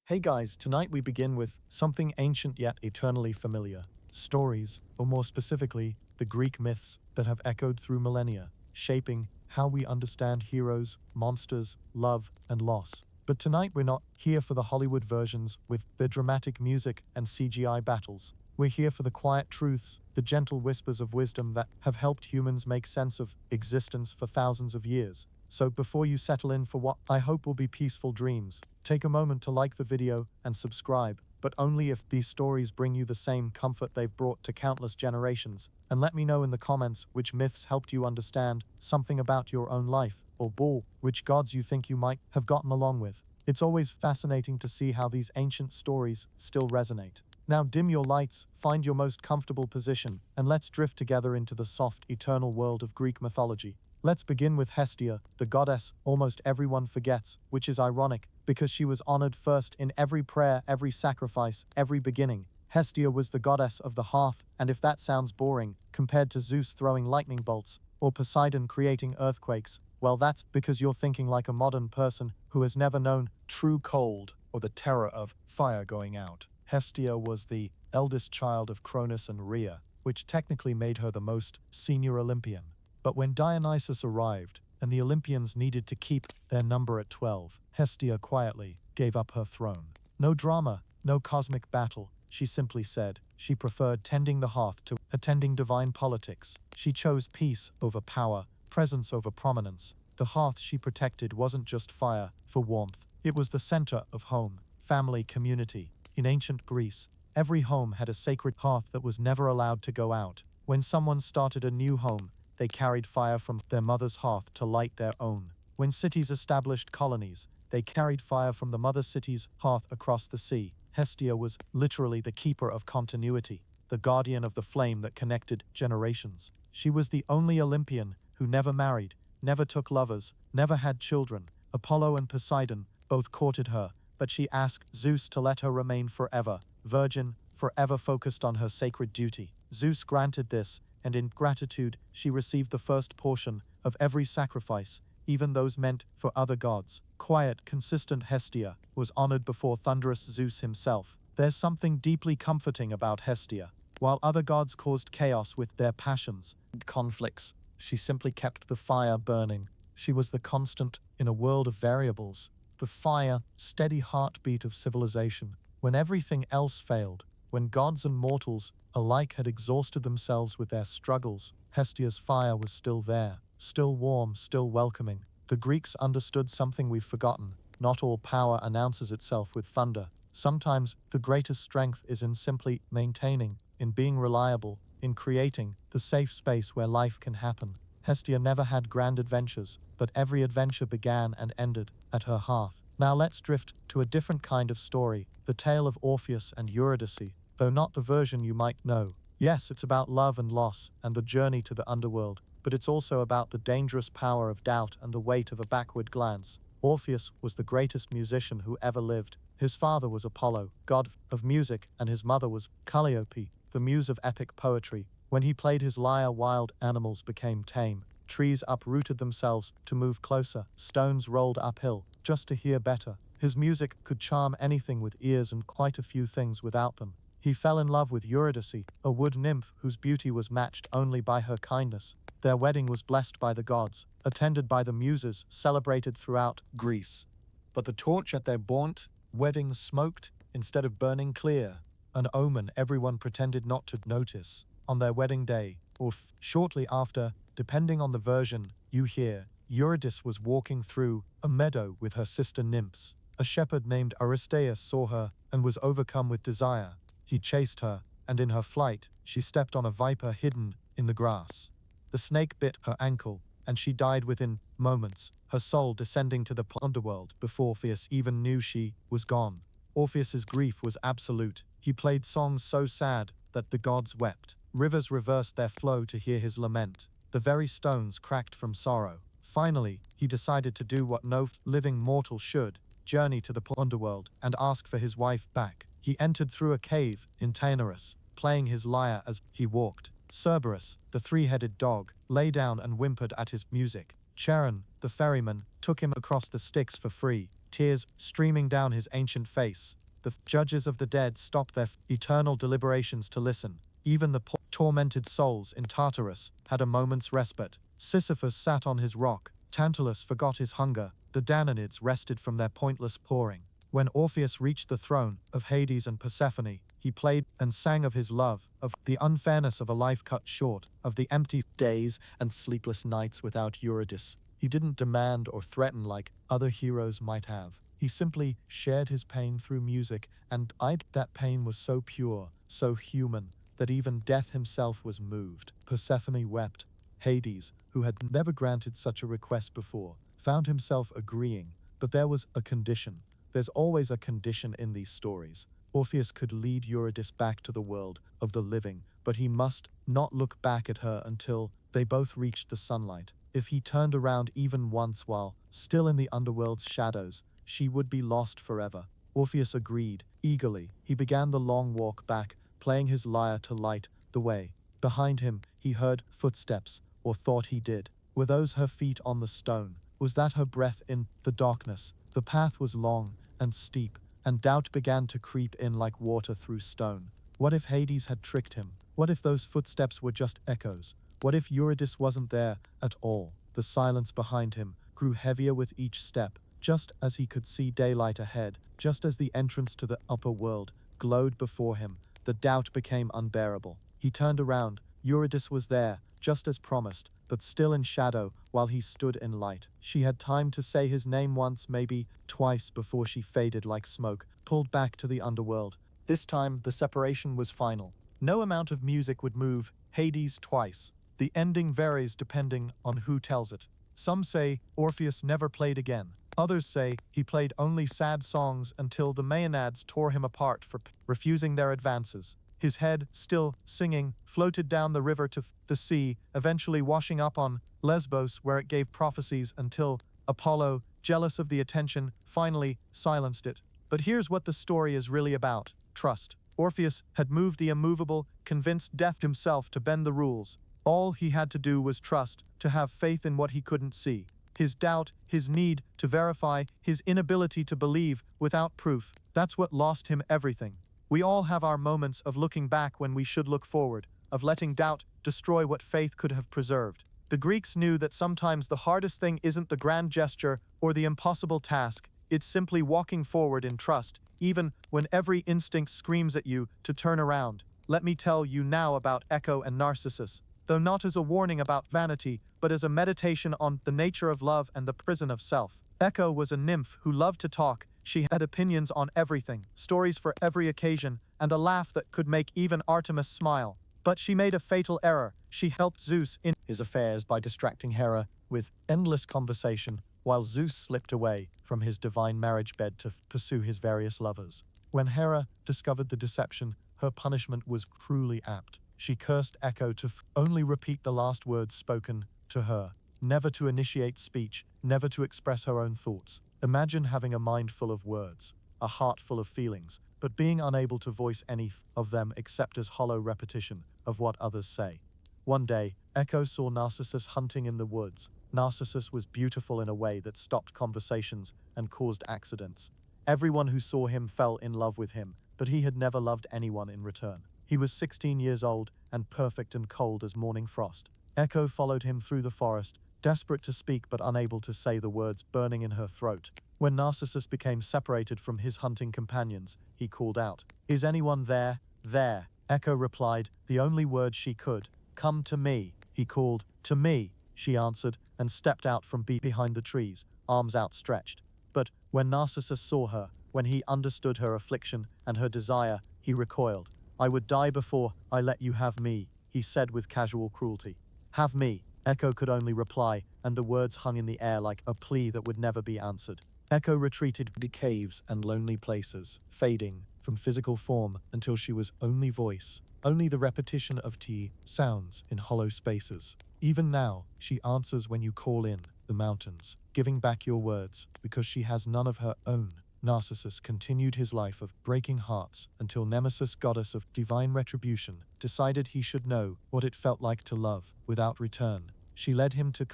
Hey guys, tonight we begin with something ancient yet eternally familiar. Stories, or more specifically, the Greek myths that have echoed through millennia, shaping how we understand heroes, monsters, love, and loss. But tonight we're not here for the Hollywood versions with their dramatic music and CGI battles. We're here for the quiet truths, the gentle whispers of wisdom that have helped humans make sense of existence for thousands of years. So before you settle in for what I hope will be peaceful dreams, take a moment to like the video and subscribe, but only if these stories bring you the same comfort they've brought to countless generations. And let me know in the comments which myths helped you understand something about your own life, or which gods you think you might have gotten along with. It's always fascinating to see how these ancient stories still resonate. Now dim your lights, find your most comfortable position, and let's drift together into the soft, eternal world of Greek mythology. Let's begin with Hestia, the goddess almost everyone forgets, which is ironic, because she was honored first in every prayer, every sacrifice, every beginning. Hestia was the goddess of the hearth, and if that sounds boring, compared to Zeus throwing lightning bolts, or Poseidon creating earthquakes, well that's because you're thinking like a modern person who has never known true cold, or the terror of fire going out. Hestia was the eldest child of Cronus and Rhea, which technically made her the most senior Olympian. But when Dionysus arrived, and the Olympians needed to keep their number at 12, Hestia quietly gave up her throne. No drama, no cosmic battle, she simply said. She preferred tending the hearth to attending divine politics. She chose peace over power, presence over prominence. The hearth she protected wasn't just fire for warmth, it was the center of home, family, community. In ancient Greece, every home had a sacred hearth that was never allowed to go out. When someone started a new home, they carried fire from their mother's hearth to light their own. When cities established colonies, they carried fire from the mother city's hearth across the sea. Hestia was literally the keeper of continuity, the guardian of the flame that connected generations. She was the only Olympian who never married, never took lovers, never had children. Apollo and Poseidon both courted her, but she asked Zeus to let her remain forever, virgin, forever focused on her sacred duty. Zeus granted this, and in gratitude she received the first portion of every sacrifice, even those meant for other gods. Quiet, consistent Hestia was honored before thunderous Zeus himself. There's something deeply comforting about Hestia. While other gods caused chaos with their passions and conflicts, she simply kept the fire burning. She was the constant in a world of variables, the fire, steady heartbeat of civilization. When everything else failed, when gods and mortals alike had exhausted themselves with their struggles, Hestia's fire was still there, still warm, still welcoming. The Greeks understood something we've forgotten. Not all power announces itself with thunder. Sometimes the greatest strength is in simply maintaining, in being reliable, in creating the safe space where life can happen. Hestia never had grand adventures, but every adventure began and ended at her hearth. Now let's drift to a different kind of story, the tale of Orpheus and Eurydice, though not the version you might know. Yes, it's about love and loss and the journey to the underworld, but it's also about the dangerous power of doubt and the weight of a backward glance. Orpheus was the greatest musician who ever lived. His father was Apollo, god of music, and his mother was Calliope, the muse of epic poetry. When he played his lyre, wild animals became tame. Trees uprooted themselves to move closer. Stones rolled uphill just to hear better. His music could charm anything with ears and quite a few things without them. He fell in love with Eurydice, a wood nymph whose beauty was matched only by her kindness. Their wedding was blessed by the gods, attended by the muses, celebrated throughout Greece. But the torch at their burnt wedding smoked instead of burning clear, an omen everyone pretended not to notice. On their wedding day, or shortly after, depending on the version you hear, Eurydice was walking through a meadow with her sister nymphs. A shepherd named Aristaeus saw her and was overcome with desire. He chased her, and in her flight, she stepped on a viper hidden in the grass. The snake bit her ankle, and she died within moments, her soul descending to the underworld before Orpheus even knew she was gone. Orpheus's grief was absolute. He played songs so sad that the gods wept. Rivers reversed their flow to hear his lament. The very stones cracked from sorrow. Finally, he decided to do what no living mortal should, journey to the underworld and ask for his wife back. He entered through a cave in Taenarus, playing his lyre as he walked. Cerberus, the three-headed dog, lay down and whimpered at his music. Charon, the ferryman, took him across the Styx for free. tears streaming down his ancient face. The judges of the dead stopped their eternal deliberations to listen. Even the tormented souls in Tartarus had a moment's respite. Sisyphus sat on his rock. Tantalus forgot his hunger. The Danaids rested from their pointless pouring. When Orpheus reached the throne of Hades and Persephone, he played and sang of his love, of the unfairness of a life cut short, of the empty days and sleepless nights without Eurydice. He didn't demand or threaten like other heroes might have. He simply shared his pain through music, and that pain was so pure, so human, that even death himself was moved. Persephone wept. Hades, who had never granted such a request before, found himself agreeing, but there was a condition. There's always a condition in these stories. Orpheus could lead Eurydice back to the world of the living, but he must not look back at her until they both reached the sunlight. If he turned around even once while still in the underworld's shadows, she would be lost forever. Orpheus agreed, eagerly. He began the long walk back, playing his lyre to light the way. Behind him, he heard footsteps, or thought he did. Were those her feet on the stone? Was that her breath in the darkness? The path was long and steep, and doubt began to creep in like water through stone. What if Hades had tricked him? What if those footsteps were just echoes? What if Eurydice wasn't there at all? The silence behind him grew heavier with each step, just as he could see daylight ahead, just as the entrance to the upper world glowed before him. The doubt became unbearable. He turned around. Eurydice was there, just as promised, but still in shadow while he stood in light. She had time to say his name once, maybe twice, before she faded like smoke, pulled back to the underworld. This time, the separation was final. No amount of music would move Hades twice. The ending varies depending on who tells it. Some say Orpheus never played again. Others say he played only sad songs until the Maenads tore him apart for refusing their advances. His head, still singing, floated down the river to the sea, eventually washing up on Lesbos, where it gave prophecies until Apollo, jealous of the attention, finally silenced it. But here's what the story is really about: trust. Orpheus had moved the immovable, convinced death himself to bend the rules. All he had to do was trust, to have faith in what he couldn't see. His doubt, his need to verify, his inability to believe without proof, that's what lost him everything. We all have our moments of looking back when we should look forward, of letting doubt destroy what faith could have preserved. The Greeks knew that sometimes the hardest thing isn't the grand gesture or the impossible task, it's simply walking forward in trust, even when every instinct screams at you to turn around. Let me tell you now about Echo and Narcissus, though not as a warning about vanity, but as a meditation on the nature of love and the prison of self. Echo was a nymph who loved to talk. She had opinions on everything, stories for every occasion, and a laugh that could make even Artemis smile. But she made a fatal error. She helped Zeus in his affairs by distracting Hera with endless conversation, while Zeus slipped away from his divine marriage bed to pursue his various lovers. When Hera discovered the deception, her punishment was cruelly apt. She cursed Echo to only repeat the last words spoken to her, never to initiate speech, never to express her own thoughts. Imagine having a mind full of words, a heart full of feelings, but being unable to voice any of them except as hollow repetition of what others say. One day, Echo saw Narcissus hunting in the woods. Narcissus was beautiful in a way that stopped conversations and caused accidents. Everyone who saw him fell in love with him, but he had never loved anyone in return. He was 16 years old and perfect and cold as morning frost. Echo followed him through the forest, desperate to speak but unable to say the words burning in her throat. When Narcissus became separated from his hunting companions, he called out, "Is anyone there? There." Echo replied, the only word she could, "Come to me." He called, "To me," she answered, and stepped out from behind the trees, arms outstretched. But when Narcissus saw her, when he understood her affliction and her desire, he recoiled. "I would die before I let you have me," he said with casual cruelty. "Have me." Echo could only reply, and the words hung in the air like a plea that would never be answered. Echo retreated to caves and lonely places, fading from physical form until she was only voice, only the repetition of sounds in hollow spaces. Even now, she answers when you call in the mountains, giving back your words, because she has none of her own. Narcissus continued his life of breaking hearts until Nemesis, goddess of divine retribution, decided he should know what it felt like to love without return. She led him to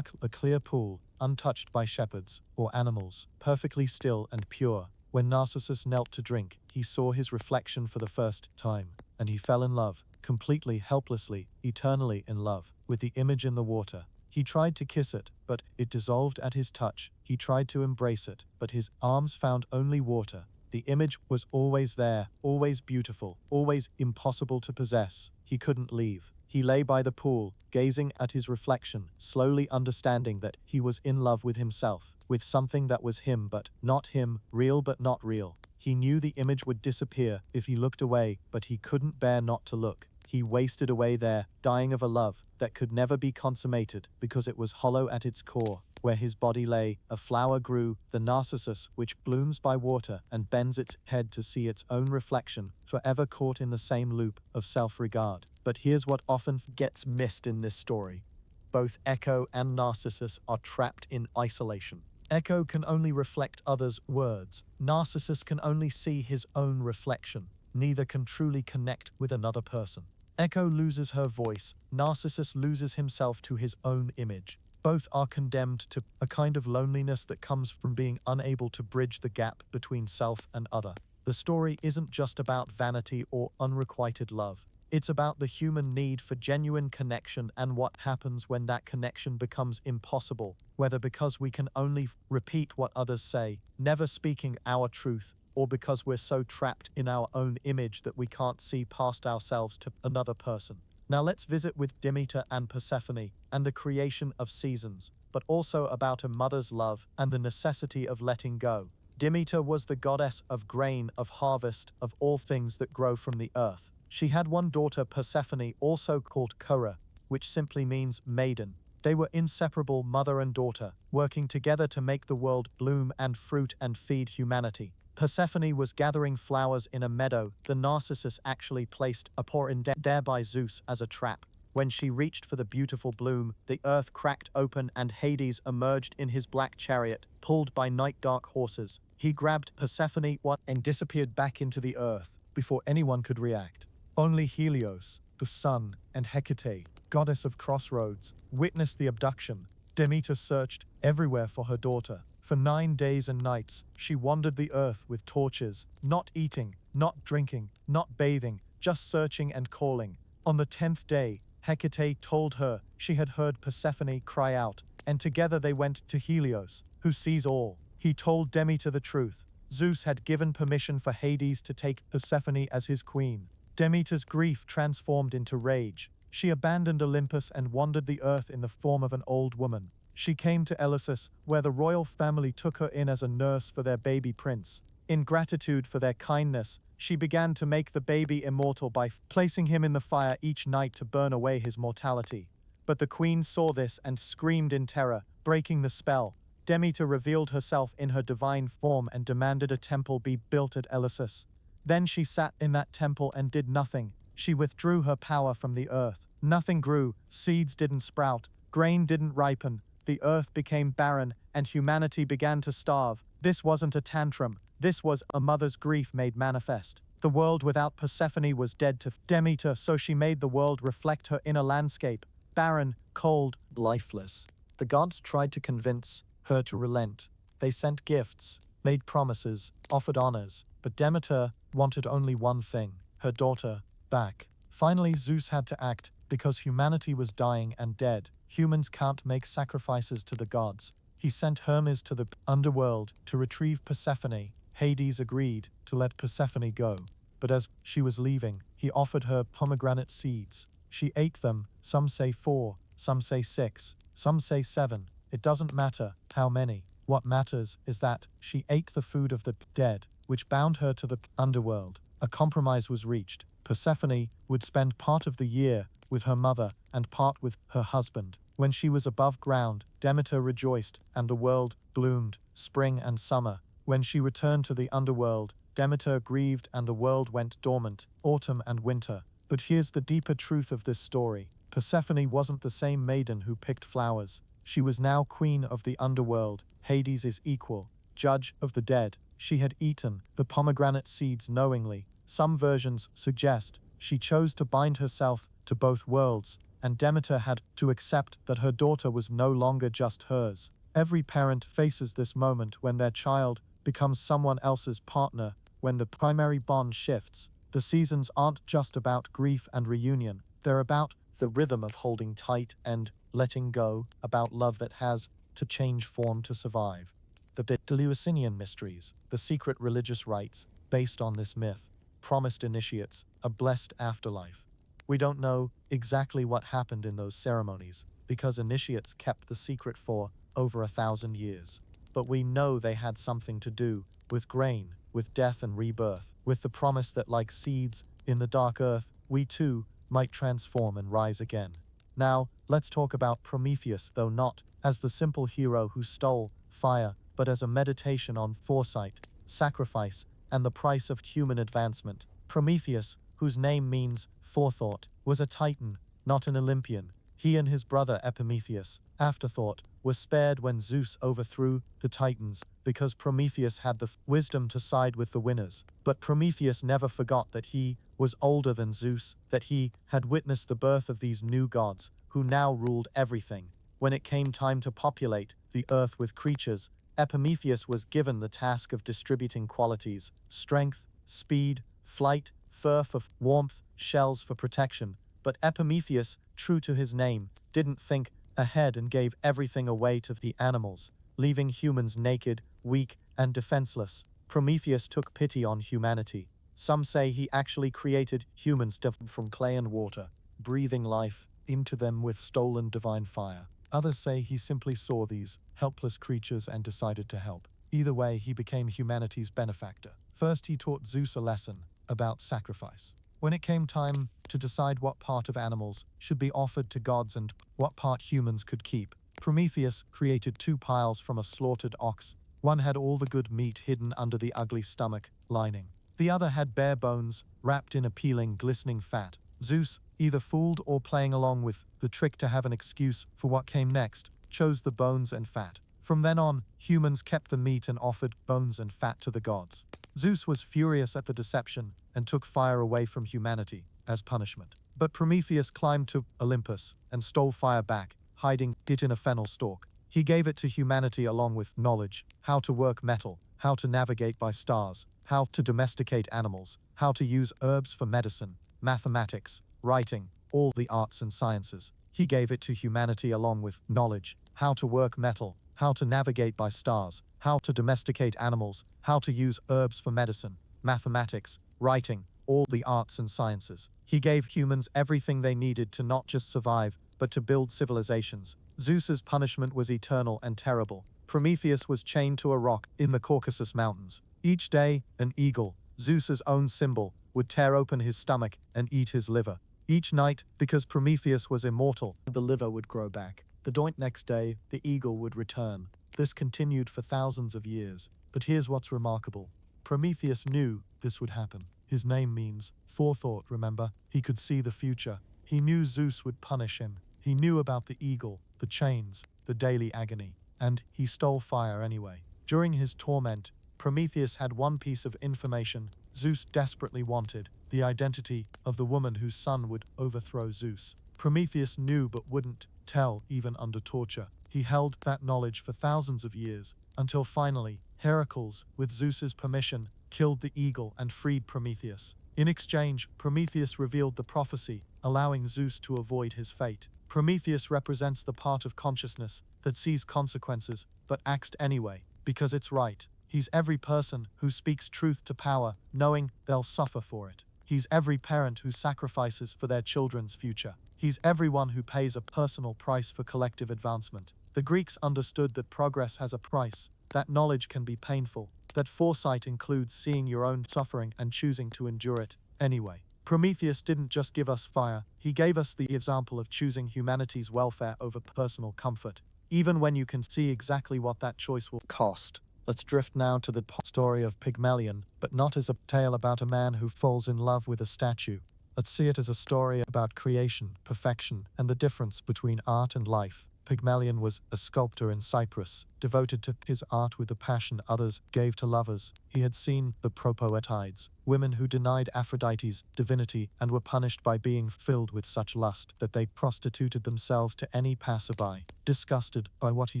a clear pool untouched by shepherds or animals, perfectly still and pure. When Narcissus knelt to drink, he saw his reflection for the first time, and he fell in love, completely, helplessly, eternally in love, with the image in the water. He tried to kiss it, but it dissolved at his touch. He tried to embrace it, but his arms found only water. The image was always there, always beautiful, always impossible to possess. He couldn't leave. He lay by the pool, gazing at his reflection, slowly understanding that he was in love with himself, with something that was him but not him, real but not real. He knew the image would disappear if he looked away, but he couldn't bear not to look. He wasted away there, dying of a love that could never be consummated because it was hollow at its core. Where his body lay, a flower grew, the narcissus, which blooms by water and bends its head to see its own reflection, forever caught in the same loop of self-regard. But here's what often gets missed in this story. Both Echo and Narcissus are trapped in isolation. Echo can only reflect others' words. Narcissus can only see his own reflection. Neither can truly connect with another person. Echo loses her voice. Narcissus loses himself to his own image. Both are condemned to a kind of loneliness that comes from being unable to bridge the gap between self and other. The story isn't just about vanity or unrequited love. It's about the human need for genuine connection and what happens when that connection becomes impossible, whether because we can only repeat what others say, never speaking our truth, or because we're so trapped in our own image that we can't see past ourselves to another person. Now let's visit with Demeter and Persephone and the creation of seasons, but also about a mother's love and the necessity of letting go. Demeter was the goddess of grain, of harvest, of all things that grow from the earth. She had one daughter, Persephone, also called Cora, which simply means maiden. They were inseparable, mother and daughter, working together to make the world bloom and fruit and feed humanity. Persephone was gathering flowers in a meadow. The Narcissus actually placed a paw in there by Zeus as a trap. When she reached for the beautiful bloom, the earth cracked open and Hades emerged in his black chariot, pulled by night-dark horses. He grabbed Persephone and disappeared back into the earth before anyone could react. Only Helios, the sun, and Hecate, goddess of crossroads, witnessed the abduction. Demeter searched everywhere for her daughter. For 9 days and nights, she wandered the earth with torches, not eating, not drinking, not bathing, just searching and calling. On the 10th day, Hecate told her she had heard Persephone cry out, and together they went to Helios, who sees all. He told Demeter the truth. Zeus had given permission for Hades to take Persephone as his queen. Demeter's grief transformed into rage. She abandoned Olympus and wandered the earth in the form of an old woman. She came to Eleusis, where the royal family took her in as a nurse for their baby prince. In gratitude for their kindness, she began to make the baby immortal by placing him in the fire each night to burn away his mortality. But the queen saw this and screamed in terror, breaking the spell. Demeter revealed herself in her divine form and demanded a temple be built at Eleusis. Then she sat in that temple and did nothing. She withdrew her power from the earth. Nothing grew, seeds didn't sprout, grain didn't ripen. The earth became barren, and humanity began to starve. This wasn't a tantrum. This was a mother's grief made manifest. The world without Persephone was dead to Demeter, so she made the world reflect her inner landscape, barren, cold, lifeless. The gods tried to convince her to relent. They sent gifts, made promises, offered honors, but Demeter wanted only one thing, her daughter back. Finally, Zeus had to act, because humanity was dying and dead. Humans can't make sacrifices to the gods. He sent Hermes to the underworld to retrieve Persephone. Hades agreed to let Persephone go, but as she was leaving, he offered her pomegranate seeds. She ate them, some say 4, some say 6, some say 7. It doesn't matter how many. What matters is that she ate the food of the dead, which bound her to the underworld. A compromise was reached. Persephone would spend part of the year with her mother and part with her husband. When she was above ground, Demeter rejoiced, and the world bloomed, spring and summer. When she returned to the underworld, Demeter grieved and the world went dormant, autumn and winter. But here's the deeper truth of this story. Persephone wasn't the same maiden who picked flowers. She was now queen of the underworld, Hades' equal, judge of the dead. She had eaten the pomegranate seeds knowingly. Some versions suggest she chose to bind herself to both worlds, and Demeter had to accept that her daughter was no longer just hers. Every parent faces this moment when their child becomes someone else's partner, when the primary bond shifts. The seasons aren't just about grief and reunion, they're about the rhythm of holding tight and letting go, about love that has to change form to survive. The Eleusinian mysteries, the secret religious rites based on this myth, promised initiates a blessed afterlife. We don't know exactly what happened in those ceremonies because initiates kept the secret for over 1,000 years. But we know they had something to do with grain, with death and rebirth, with the promise that like seeds in the dark earth, we too might transform and rise again. Now, let's talk about Prometheus, though not as the simple hero who stole fire, but as a meditation on foresight, sacrifice, and the price of human advancement. Prometheus, whose name means forethought, was a Titan, not an Olympian. He and his brother Epimetheus, afterthought, were spared when Zeus overthrew the Titans because Prometheus had the wisdom to side with the winners. But Prometheus never forgot that he was older than Zeus, that he had witnessed the birth of these new gods who now ruled everything. When it came time to populate the earth with creatures, Epimetheus was given the task of distributing qualities: strength, speed, flight, fur for warmth, shells for protection. But Epimetheus, true to his name, didn't think ahead and gave everything away to the animals, leaving humans naked, weak, and defenseless. Prometheus took pity on humanity. Some say he actually created humans from clay and water, breathing life into them with stolen divine fire. Others say he simply saw these helpless creatures and decided to help. Either way, he became humanity's benefactor. First, he taught Zeus a lesson about sacrifice. When it came time to decide what part of animals should be offered to gods and what part humans could keep, Prometheus created two piles from a slaughtered ox. One had all the good meat hidden under the ugly stomach lining. The other had bare bones, wrapped in appealing, glistening fat. Zeus, either fooled or playing along with the trick to have an excuse for what came next, chose the bones and fat. From then on, humans kept the meat and offered bones and fat to the gods. Zeus was furious at the deception and took fire away from humanity as punishment. But Prometheus climbed to Olympus and stole fire back, hiding it in a fennel stalk. He gave it to humanity along with knowledge: how to work metal, how to navigate by stars, how to domesticate animals, how to use herbs for medicine, mathematics, writing, all the arts and sciences. He gave it to humanity along with knowledge: how to work metal, how to navigate by stars, how to domesticate animals, how to use herbs for medicine, mathematics, writing, all the arts and sciences. He gave humans everything they needed to not just survive, but to build civilizations. Zeus's punishment was eternal and terrible. Prometheus was chained to a rock in the Caucasus Mountains. Each day, an eagle, Zeus's own symbol, would tear open his stomach and eat his liver. Each night, because Prometheus was immortal, the liver would grow back. The next day, the eagle would return. This continued for thousands of years. But here's what's remarkable. Prometheus knew this would happen. His name means forethought, remember? He could see the future. He knew Zeus would punish him. He knew about the eagle, the chains, the daily agony. And he stole fire anyway. During his torment, Prometheus had one piece of information Zeus desperately wanted: the identity of the woman whose son would overthrow Zeus. Prometheus knew but wouldn't tell, even under torture. He held that knowledge for thousands of years, until finally, Heracles, with Zeus's permission, killed the eagle and freed Prometheus. In exchange, Prometheus revealed the prophecy, allowing Zeus to avoid his fate. Prometheus represents the part of consciousness that sees consequences but acts anyway, because it's right. He's every person who speaks truth to power, knowing they'll suffer for it. He's every parent who sacrifices for their children's future. He's everyone who pays a personal price for collective advancement. The Greeks understood that progress has a price, that knowledge can be painful, that foresight includes seeing your own suffering and choosing to endure it anyway. Prometheus didn't just give us fire, he gave us the example of choosing humanity's welfare over personal comfort, even when you can see exactly what that choice will cost. Let's drift now to the story of Pygmalion, but not as a tale about a man who falls in love with a statue. Let's see it as a story about creation, perfection, and the difference between art and life. Pygmalion was a sculptor in Cyprus, devoted to his art with the passion others gave to lovers. He had seen the propoetides, women who denied Aphrodite's divinity and were punished by being filled with such lust that they prostituted themselves to any passerby. Disgusted by what he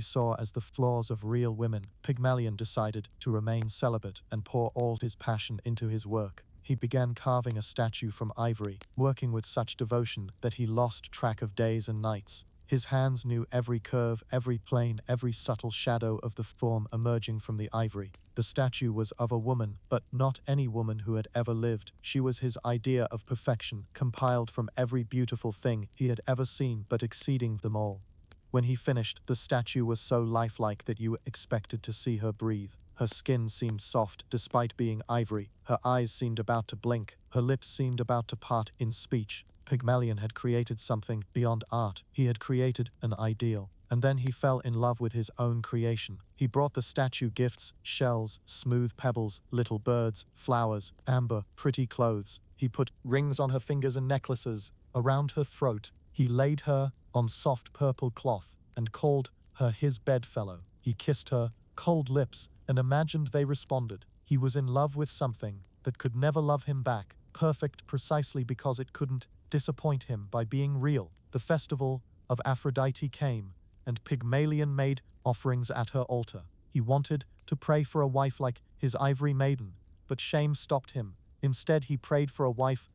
saw as the flaws of real women, Pygmalion decided to remain celibate and pour all his passion into his work. He began carving a statue from ivory, working with such devotion that he lost track of days and nights. His hands knew every curve, every plane, every subtle shadow of the form emerging from the ivory. The statue was of a woman, but not any woman who had ever lived. She was his idea of perfection, compiled from every beautiful thing he had ever seen, but exceeding them all. When he finished, the statue was so lifelike that you expected to see her breathe. Her skin seemed soft, despite being ivory. Her eyes seemed about to blink. Her lips seemed about to part in speech. Pygmalion had created something beyond art. He had created an ideal. And then he fell in love with his own creation. He brought the statue gifts, shells, smooth pebbles, little birds, flowers, amber, pretty clothes. He put rings on her fingers and necklaces around her throat. He laid her on soft purple cloth and called her his bedfellow. He kissed her cold lips and imagined they responded. He was in love with something that could never love him back, perfect precisely because it couldn't disappoint him by being real. The festival of Aphrodite came, and Pygmalion made offerings at her altar. He wanted to pray for a wife like his ivory maiden, but shame stopped him. Instead, he prayed for a wife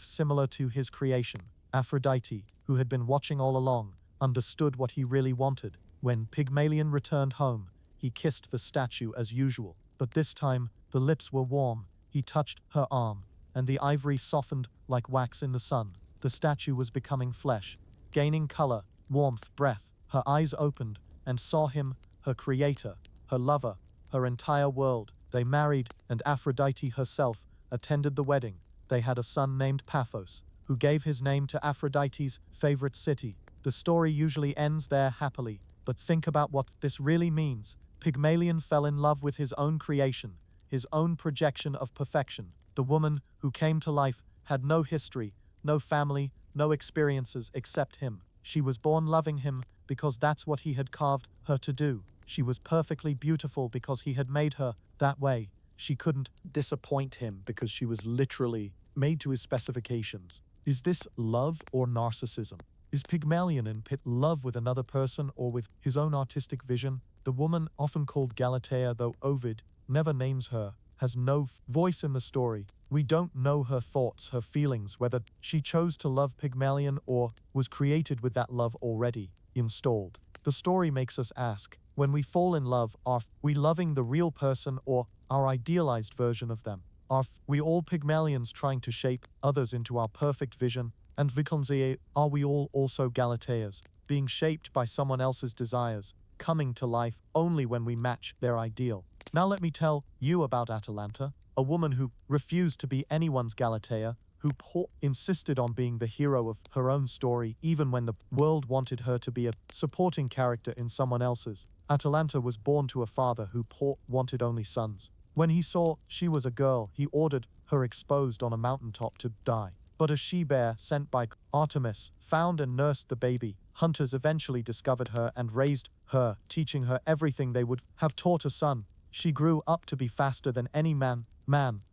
similar to his creation. Aphrodite, who had been watching all along, understood what he really wanted. When Pygmalion returned home, he kissed the statue as usual, but this time the lips were warm. He touched her arm, and the ivory softened like wax in the sun. The statue was becoming flesh, gaining color, warmth, breath. Her eyes opened and saw him, her creator, her lover, her entire world. They married, and Aphrodite herself attended the wedding. They had a son named Paphos, who gave his name to Aphrodite's favorite city. The story usually ends there happily, but think about what this really means. Pygmalion fell in love with his own creation, his own projection of perfection. The woman who came to life had no history, no family, no experiences except him. She was born loving him because that's what he had carved her to do. She was perfectly beautiful because he had made her that way. She couldn't disappoint him because she was literally made to his specifications. Is this love or narcissism? Is Pygmalion in love with another person or with his own artistic vision? The woman, often called Galatea, though Ovid never names her, has no voice in the story. We don't know her thoughts, her feelings, whether she chose to love Pygmalion or was created with that love already installed. The story makes us ask, when we fall in love, are we loving the real person or our idealized version of them? Are we all Pygmalions trying to shape others into our perfect vision? And Viconzie, are we all also Galateas, being shaped by someone else's desires, coming to life only when we match their ideal? Now let me tell you about Atalanta, a woman who refused to be anyone's Galatea, who insisted on being the hero of her own story even when the world wanted her to be a supporting character in someone else's. Atalanta was born to a father who wanted only sons. When he saw she was a girl, he ordered her exposed on a mountaintop to die. But a she-bear sent by Artemis found and nursed the baby. Hunters eventually discovered her and raised her, teaching her everything they would have taught a son. She grew up to be faster than any man,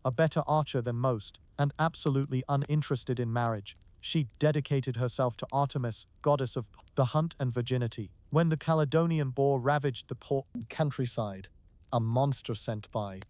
a better archer than most, and absolutely uninterested in marriage. She dedicated herself to Artemis, goddess of the hunt and virginity. When the Caledonian boar ravaged the countryside, a monster sent by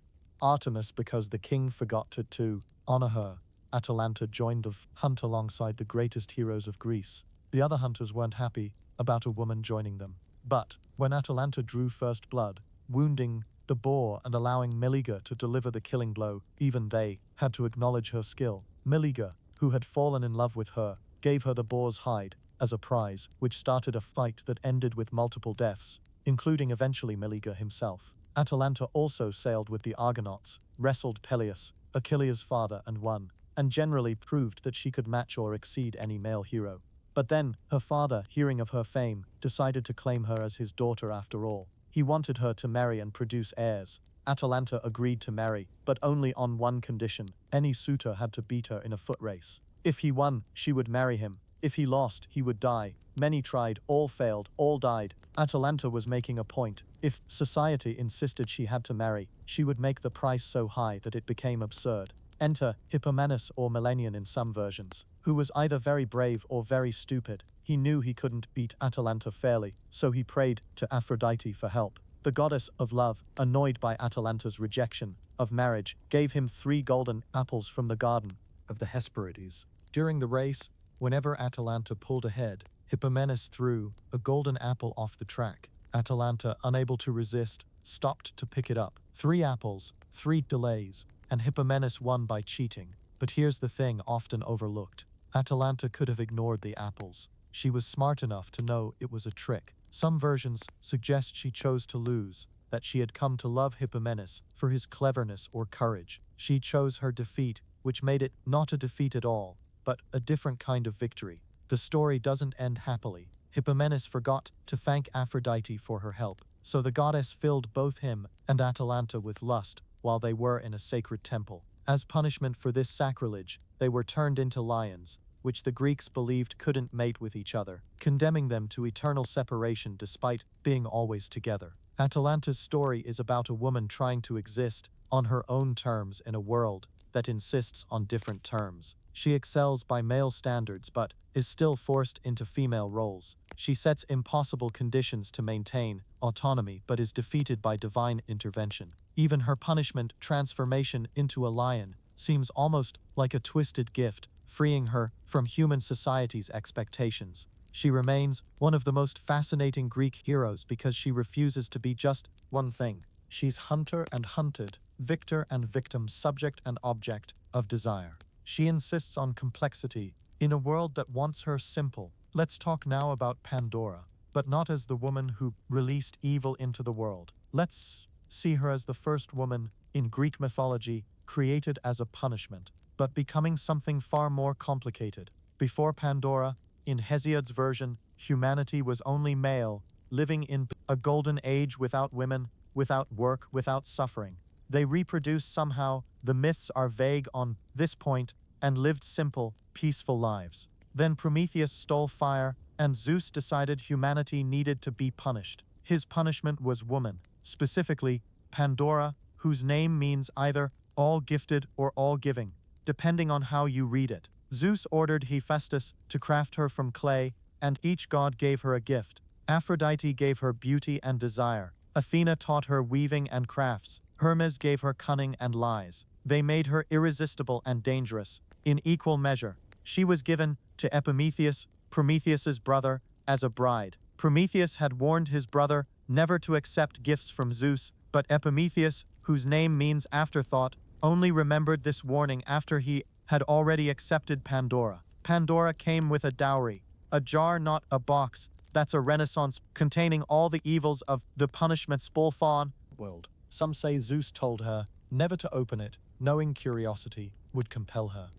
Artemis because the king forgot to honor her, Atalanta joined the hunt alongside the greatest heroes of Greece. The other hunters weren't happy about a woman joining them. But when Atalanta drew first blood, wounding the boar and allowing Meleager to deliver the killing blow, even they had to acknowledge her skill. Meleager, who had fallen in love with her, gave her the boar's hide as a prize, which started a fight that ended with multiple deaths, including eventually Meleager himself. Atalanta also sailed with the Argonauts, wrestled Peleus, Achilles' father, and won, and generally proved that she could match or exceed any male hero. But then, her father, hearing of her fame, decided to claim her as his daughter after all. He wanted her to marry and produce heirs. Atalanta agreed to marry, but only on one condition: any suitor had to beat her in a foot race. If he won, she would marry him. If he lost, he would die. Many tried, all failed, all died. Atalanta was making a point. If society insisted she had to marry, she would make the price so high that it became absurd. Enter Hippomenes, or Millennian in some versions, who was either very brave or very stupid. He knew he couldn't beat Atalanta fairly, so he prayed to Aphrodite for help. The goddess of love, annoyed by Atalanta's rejection of marriage, gave him 3 golden apples from the garden of the Hesperides. During the race, whenever Atalanta pulled ahead, Hippomenes threw a golden apple off the track. Atalanta, unable to resist, stopped to pick it up. 3 apples, 3 delays, and Hippomenes won by cheating. But here's the thing often overlooked. Atalanta could have ignored the apples. She was smart enough to know it was a trick. Some versions suggest she chose to lose, that she had come to love Hippomenes for his cleverness or courage. She chose her defeat, which made it not a defeat at all, but a different kind of victory. The story doesn't end happily. Hippomenes forgot to thank Aphrodite for her help, so the goddess filled both him and Atalanta with lust while they were in a sacred temple. As punishment for this sacrilege, they were turned into lions, which the Greeks believed couldn't mate with each other, condemning them to eternal separation despite being always together. Atalanta's story is about a woman trying to exist on her own terms in a world that insists on different terms. She excels by male standards but is still forced into female roles. She sets impossible conditions to maintain autonomy but is defeated by divine intervention. Even her punishment, transformation into a lion, seems almost like a twisted gift, freeing her from human society's expectations. She remains one of the most fascinating Greek heroes because she refuses to be just one thing. She's hunter and hunted, victor and victim, subject and object of desire. She insists on complexity in a world that wants her simple. Let's talk now about Pandora, but not as the woman who released evil into the world. Let's see her as the first woman in Greek mythology created as a punishment, but becoming something far more complicated. Before Pandora, in Hesiod's version, humanity was only male, living in a golden age without women, without work, without suffering. They reproduced somehow, the myths are vague on this point, and lived simple, peaceful lives. Then Prometheus stole fire, and Zeus decided humanity needed to be punished. His punishment was woman, specifically Pandora, whose name means either all gifted or all giving, depending on how you read it. Zeus ordered Hephaestus to craft her from clay, and each god gave her a gift. Aphrodite gave her beauty and desire. Athena taught her weaving and crafts. Hermes gave her cunning and lies. They made her irresistible and dangerous. In equal measure, she was given to Epimetheus, Prometheus's brother, as a bride. Prometheus had warned his brother never to accept gifts from Zeus, but Epimetheus, whose name means afterthought, only remembered this warning after he had already accepted Pandora. Pandora came with a dowry, a jar, not a box. That's a renaissance containing all the evils of the punishment's Spolfon world. Some say Zeus told her never to open it, knowing curiosity would compel her.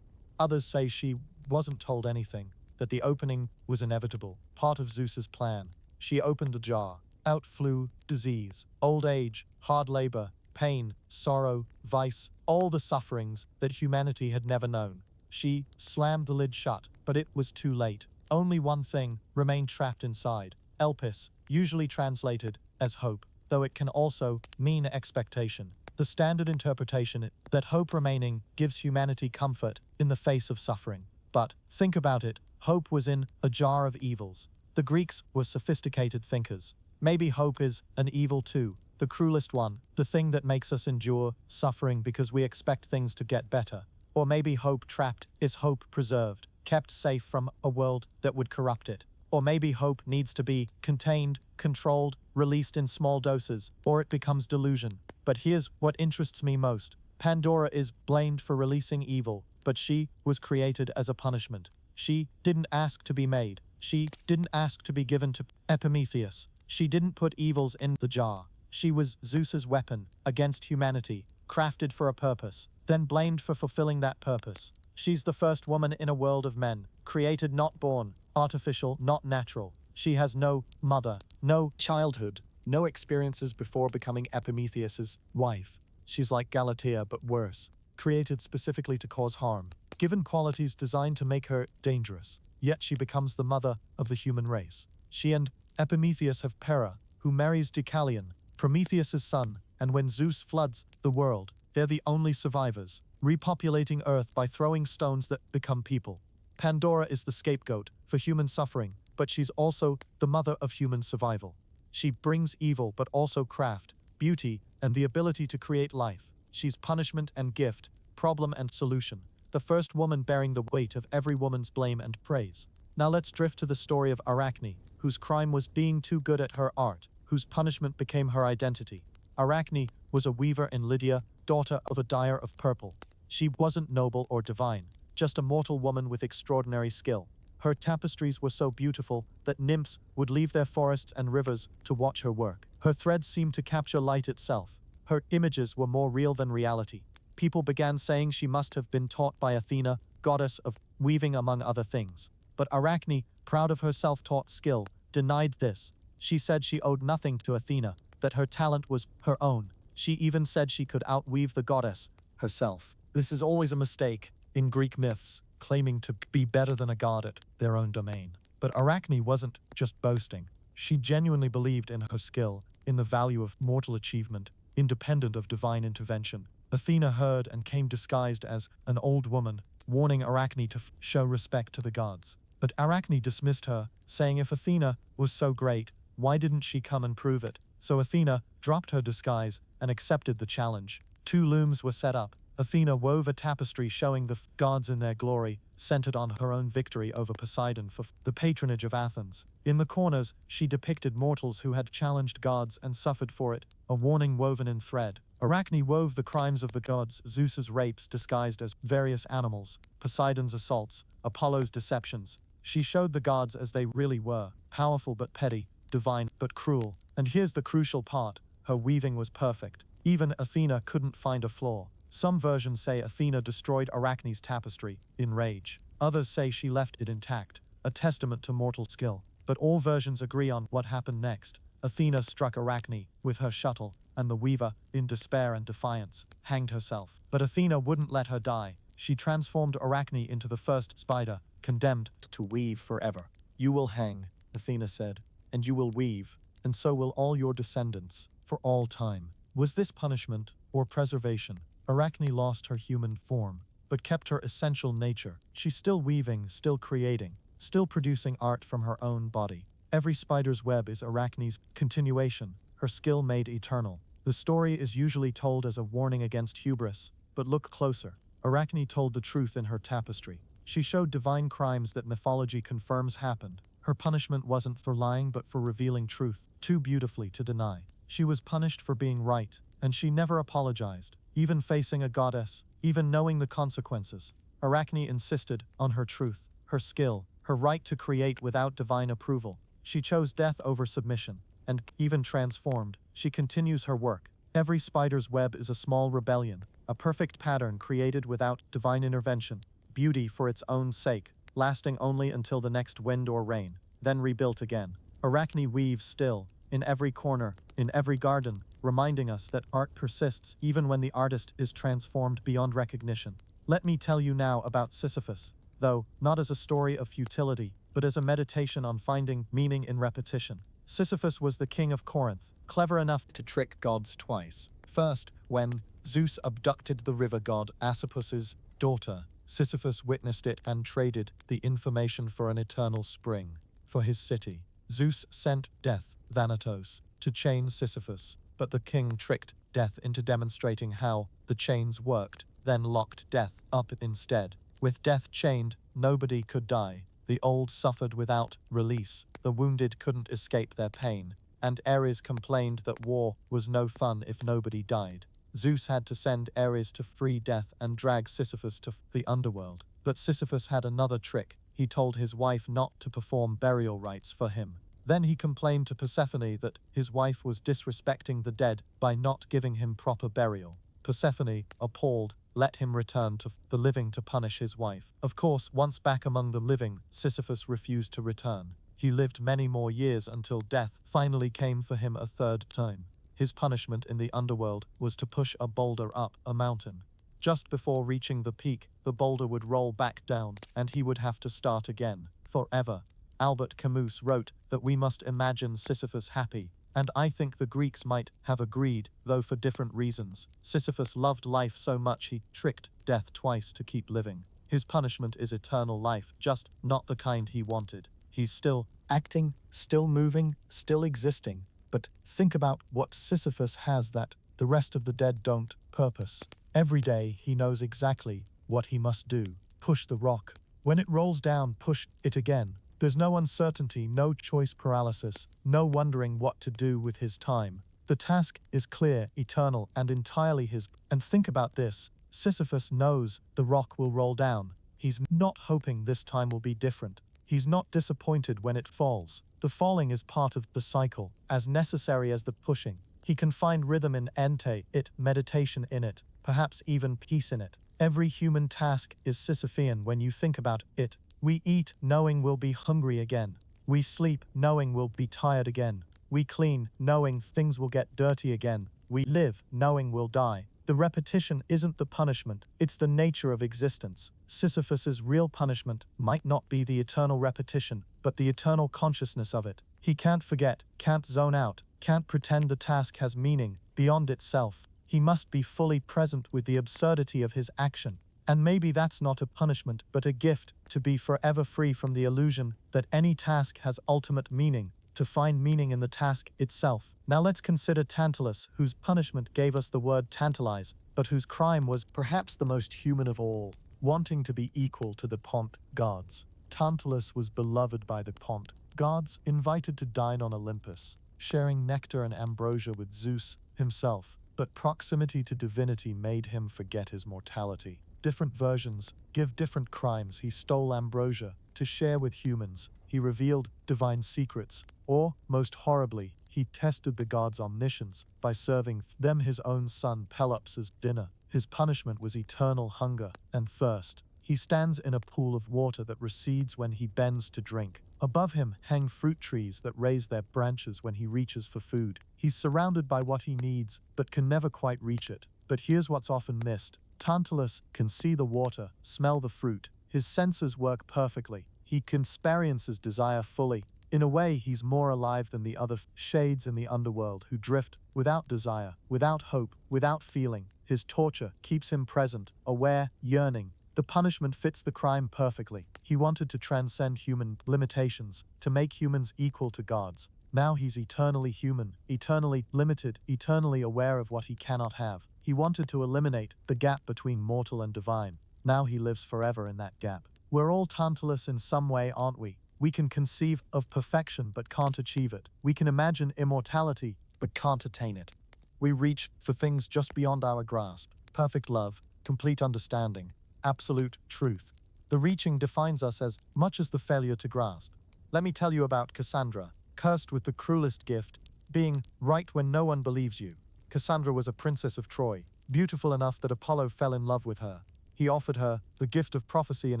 Others say she wasn't told anything, that the opening was inevitable, part of Zeus's plan. She opened the jar. Out flew disease, old age, hard labor, pain, sorrow, vice, all the sufferings that humanity had never known. She slammed the lid shut, but it was too late. Only one thing remained trapped inside: elpis, usually translated as hope, though it can also mean expectation. The standard interpretation that hope remaining gives humanity comfort in the face of suffering. But think about it, hope was in a jar of evils. The Greeks were sophisticated thinkers. Maybe hope is an evil too, the cruelest one, the thing that makes us endure suffering because we expect things to get better. Or maybe hope trapped is hope preserved, kept safe from a world that would corrupt it. Or maybe hope needs to be contained, controlled, released in small doses, or it becomes delusion. But here's what interests me most. Pandora is blamed for releasing evil, but she was created as a punishment. She didn't ask to be made. She didn't ask to be given to Epimetheus. She didn't put evils in the jar. She was Zeus's weapon against humanity, crafted for a purpose, then blamed for fulfilling that purpose. She's the first woman in a world of men, created not born, artificial, not natural. She has no mother, no childhood, no experiences before becoming Epimetheus's wife. She's like Galatea but worse, created specifically to cause harm. given qualities designed to make her dangerous. Yet she becomes the mother of the human race. She and Epimetheus have Hera, who marries Deucalion, Prometheus's son, and when Zeus floods the world, they're the only survivors, repopulating Earth by throwing stones that become people. Pandora is the scapegoat for human suffering, but she's also the mother of human survival. She brings evil but also craft, beauty, and the ability to create life. She's punishment and gift, problem and solution, the first woman bearing the weight of every woman's blame and praise. Now let's drift to the story of Arachne, whose crime was being too good at her art, whose punishment became her identity. Arachne was a weaver in Lydia, daughter of a dyer of purple. She wasn't noble or divine, just a mortal woman with extraordinary skill. Her tapestries were so beautiful that nymphs would leave their forests and rivers to watch her work. Her threads seemed to capture light itself. Her images were more real than reality. People began saying she must have been taught by Athena, goddess of weaving among other things. But Arachne, proud of her self-taught skill, denied this. She said she owed nothing to Athena, that her talent was her own. She even said she could outweave the goddess herself. This is always a mistake in Greek myths, claiming to be better than a god at their own domain. But Arachne wasn't just boasting. She genuinely believed in her skill, in the value of mortal achievement, independent of divine intervention. Athena heard and came disguised as an old woman, warning Arachne to show respect to the gods. But Arachne dismissed her, saying if Athena was so great, why didn't she come and prove it? So Athena dropped her disguise and accepted the challenge. 2 looms were set up. Athena wove a tapestry showing the gods in their glory, centered on her own victory over Poseidon for the patronage of Athens. In the corners, she depicted mortals who had challenged gods and suffered for it, a warning woven in thread. Arachne wove the crimes of the gods, Zeus's rapes disguised as various animals, Poseidon's assaults, Apollo's deceptions. She showed the gods as they really were, powerful but petty, divine but cruel. And here's the crucial part, her weaving was perfect. Even Athena couldn't find a flaw. Some versions say Athena destroyed Arachne's tapestry, in rage. Others say she left it intact, a testament to mortal skill. But all versions agree on what happened next. Athena struck Arachne with her shuttle, and the weaver, in despair and defiance, hanged herself. But Athena wouldn't let her die. She transformed Arachne into the first spider, condemned to weave forever. You will hang, Athena said, and you will weave, and so will all your descendants, for all time. Was this punishment or preservation? Arachne lost her human form, but kept her essential nature. She's still weaving, still creating, still producing art from her own body. Every spider's web is Arachne's continuation, her skill made eternal. The story is usually told as a warning against hubris, but look closer. Arachne told the truth in her tapestry. She showed divine crimes that mythology confirms happened. Her punishment wasn't for lying but for revealing truth, too beautifully to deny. She was punished for being right, and she never apologized, even facing a goddess, even knowing the consequences. Arachne insisted on her truth, her skill, her right to create without divine approval. She chose death over submission, and, even transformed, she continues her work. Every spider's web is a small rebellion, a perfect pattern created without divine intervention, beauty for its own sake, lasting only until the next wind or rain, then rebuilt again. Arachne weaves still, in every corner, in every garden, reminding us that art persists even when the artist is transformed beyond recognition. Let me tell you now about Sisyphus, though not as a story of futility, but as a meditation on finding meaning in repetition. Sisyphus was the king of Corinth, clever enough to trick gods twice. First, when Zeus abducted the river god Asopus's daughter, Sisyphus witnessed it and traded the information for an eternal spring for his city. Zeus sent Death, Thanatos, to chain Sisyphus, but the king tricked Death into demonstrating how the chains worked, then locked Death up instead. With Death chained, nobody could die. The old suffered without release, the wounded couldn't escape their pain, and Ares complained that war was no fun if nobody died. Zeus had to send Ares to free Death and drag Sisyphus to the underworld. But Sisyphus had another trick. He told his wife not to perform burial rites for him. Then he complained to Persephone that his wife was disrespecting the dead by not giving him proper burial. Persephone, appalled, let him return to the living to punish his wife. Of course, once back among the living, Sisyphus refused to return. He lived many more years until Death finally came for him a third time. His punishment in the underworld was to push a boulder up a mountain. Just before reaching the peak, the boulder would roll back down, and he would have to start again, forever. Albert Camus wrote that we must imagine Sisyphus happy, and I think the Greeks might have agreed, though for different reasons. Sisyphus loved life so much he tricked death twice to keep living. His punishment is eternal life, just not the kind he wanted. He's still acting, still moving, still existing. But think about what Sisyphus has that the rest of the dead don't: purpose. Every day he knows exactly what he must do. Push the rock. When it rolls down, push it again. There's no uncertainty, no choice paralysis, no wondering what to do with his time. The task is clear, eternal, and entirely his. And think about this. Sisyphus knows the rock will roll down. He's not hoping this time will be different. He's not disappointed when it falls. The falling is part of the cycle, as necessary as the pushing. He can find rhythm in it, meditation in it, perhaps even peace in it. Every human task is Sisyphean when you think about it. We eat knowing we'll be hungry again. We sleep knowing we'll be tired again. We clean knowing things will get dirty again. We live knowing we'll die. The repetition isn't the punishment, it's the nature of existence. Sisyphus's real punishment might not be the eternal repetition, but the eternal consciousness of it. He can't forget, can't zone out, can't pretend the task has meaning beyond itself. He must be fully present with the absurdity of his action. And maybe that's not a punishment, but a gift, to be forever free from the illusion that any task has ultimate meaning, to find meaning in the task itself. Now let's consider Tantalus, whose punishment gave us the word tantalize, but whose crime was perhaps the most human of all, wanting to be equal to the Pont gods. Tantalus was beloved by the Pont gods, invited to dine on Olympus, sharing nectar and ambrosia with Zeus himself, but proximity to divinity made him forget his mortality. Different versions give different crimes. He stole ambrosia to share with humans. He revealed divine secrets. Or, most horribly, he tested the gods' omniscience by serving them his own son Pelops' dinner. His punishment was eternal hunger and thirst. He stands in a pool of water that recedes when he bends to drink. Above him hang fruit trees that raise their branches when he reaches for food. He's surrounded by what he needs, but can never quite reach it. But here's what's often missed. Tantalus can see the water, smell the fruit. His senses work perfectly. He can experience his desire fully. In a way, he's more alive than the other shades in the underworld who drift without desire, without hope, without feeling. His torture keeps him present, aware, yearning. The punishment fits the crime perfectly. He wanted to transcend human limitations, to make humans equal to gods. Now he's eternally human, eternally limited, eternally aware of what he cannot have. He wanted to eliminate the gap between mortal and divine. Now he lives forever in that gap. We're all Tantalus in some way, aren't we? We can conceive of perfection but can't achieve it. We can imagine immortality but can't attain it. We reach for things just beyond our grasp. Perfect love, complete understanding, absolute truth. The reaching defines us as much as the failure to grasp. Let me tell you about Cassandra, cursed with the cruelest gift, being right when no one believes you. Cassandra was a princess of Troy, beautiful enough that Apollo fell in love with her. He offered her the gift of prophecy in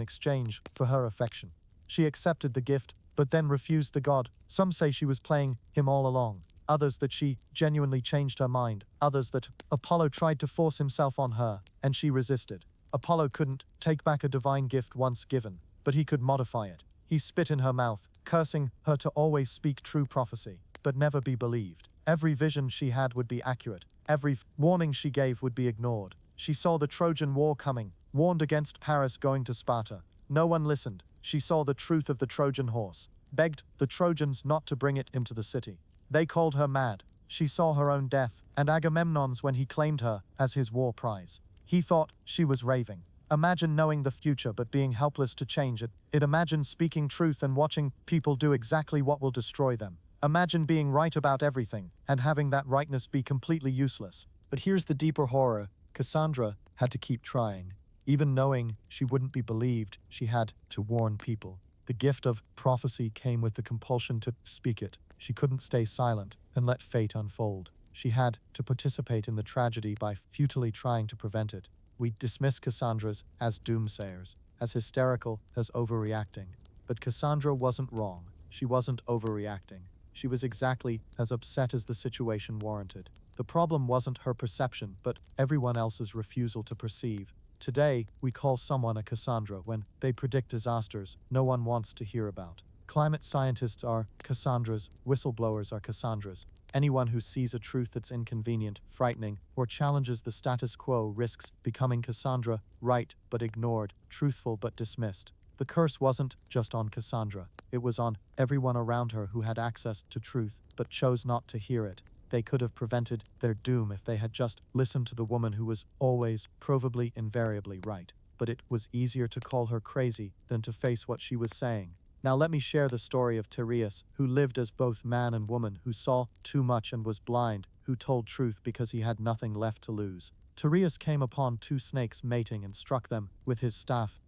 exchange for her affection. She accepted the gift, but then refused the god. Some say she was playing him all along. Others that she genuinely changed her mind. Others that Apollo tried to force himself on her, and she resisted. Apollo couldn't take back a divine gift once given, but he could modify it. He spit in her mouth, cursing her to always speak true prophecy, but never be believed. Every vision she had would be accurate. Every warning she gave would be ignored. She saw the Trojan War coming, warned against Paris going to Sparta. No one listened. She saw the truth of the Trojan horse, begged the Trojans not to bring it into the city. They called her mad. She saw her own death, and Agamemnon's when he claimed her as his war prize. He thought she was raving. Imagine knowing the future but being helpless to change it. Imagine speaking truth and watching people do exactly what will destroy them. Imagine being right about everything, and having that rightness be completely useless. But here's the deeper horror. Cassandra had to keep trying. Even knowing she wouldn't be believed, she had to warn people. The gift of prophecy came with the compulsion to speak it. She couldn't stay silent and let fate unfold. She had to participate in the tragedy by futilely trying to prevent it. We dismiss Cassandras as doomsayers, as hysterical, as overreacting. But Cassandra wasn't wrong. She wasn't overreacting. She was exactly as upset as the situation warranted. The problem wasn't her perception, but everyone else's refusal to perceive. Today, we call someone a Cassandra when they predict disasters no one wants to hear about. Climate scientists are Cassandras, whistleblowers are Cassandras. Anyone who sees a truth that's inconvenient, frightening, or challenges the status quo risks becoming Cassandra, right but ignored, truthful but dismissed. The curse wasn't just on Cassandra, it was on everyone around her who had access to truth but chose not to hear it. They could have prevented their doom if they had just listened to the woman who was always, probably invariably right. But it was easier to call her crazy than to face what she was saying. Now let me share the story of Tereus, who lived as both man and woman, who saw too much and was blind, who told truth because he had nothing left to lose. Tereus came upon two snakes mating and struck them with his staff,